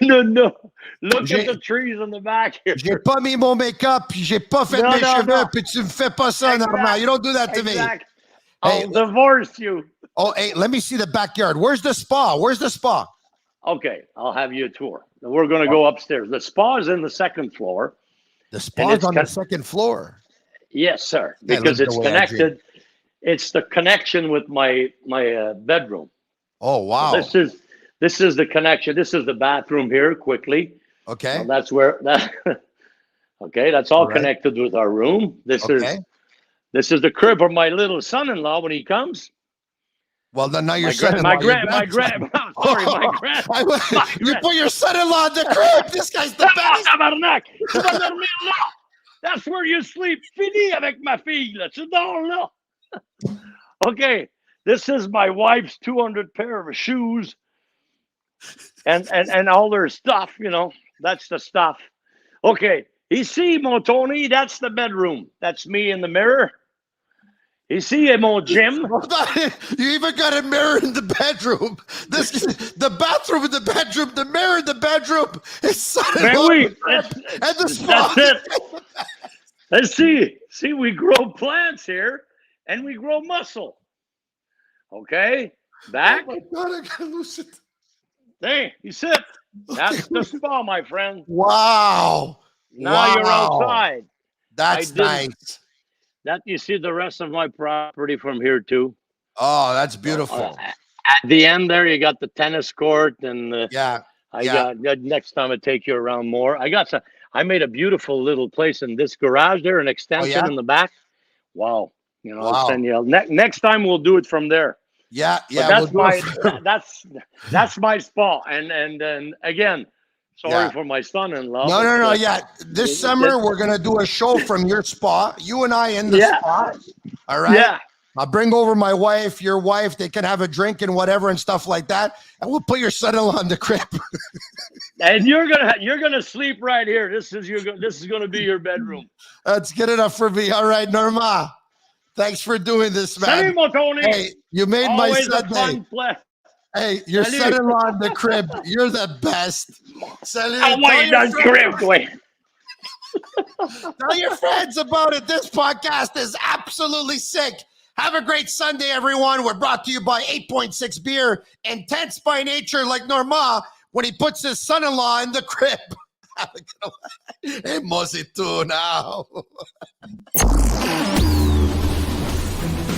No. Look at the trees on the back here. J'ai pas mis mon make-up, puis j'ai pas fait mes cheveux, puis tu me fais pas ça, Normand. You don't do that to me. I'll divorce you. Oh, hey, let me see the backyard. Where's the spa? Okay, I'll have you a tour. We're going to go upstairs. The spa is in the second floor. The spa is on the second floor? Yes, sir, because it's connected. It's the connection with my bedroom. Oh, wow. So this is the connection. This is the bathroom here, quickly. Okay. So that's where that. Okay, that's all connected with our room. This is the crib of my little son-in-law when he comes. Well, then now your son-in-law. You put your son-in-law in the crib. This guy's the best. That's where you sleep. Fini avec ma fille. Là. Tu dors là. Okay, this is my wife's 200 pair of shoes and all their stuff. That's the stuff. Okay, you see, mon Tony, that's the bedroom. That's me in the mirror. You see, mon Jim? You even got a mirror in the bedroom. The bathroom in the bedroom, the mirror in the bedroom. It's and the spot. That's it. Let's see, we grow plants here, and we grow muscle. Okay, back. Oh my God, I gotta lose it. There, you sit. That's the spa, my friend. Wow. Now you're outside. That's nice. That you see the rest of my property from here too. Oh, that's beautiful. At the end there, you got the tennis court, and I got next time I take you around more. I made a beautiful little place in this garage there, an extension in the back. Wow, I'll send you. Next time we'll do it from there. Yeah. But that's my spa, and again, Sorry for my son-in-law. No. Yeah, this summer we're gonna do a show from your spa. You and I in the spa. All right. Yeah. I'll bring over my wife, your wife. They can have a drink and whatever and stuff like that, and we'll put your son-in-law in the crib. And you're gonna sleep right here. This is gonna be your bedroom. That's good enough for me. All right, Norma. Thanks for doing this, man. Same, Tony. Hey, you made Always my a fun Sunday. play. Hey, your Salut. son-in-law in the crib. You're the best. Salut. Oh, wait, Tell your that's crib. Wait. Tell your friends about it. This podcast is absolutely sick. Have a great Sunday, everyone. We're brought to you by 8.6 Beer, intense by nature like Norma when he puts his son-in-law in the crib. Hey, Mosi, too now.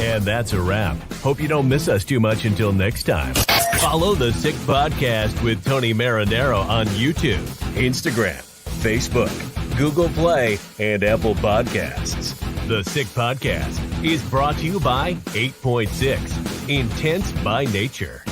And that's a wrap. Hope you don't miss us too much until next time. Follow The Sick Podcast with Tony Marinaro on YouTube, Instagram, Facebook, Google Play, and Apple Podcasts. The Sick Podcast is brought to you by 8.6, intense by nature.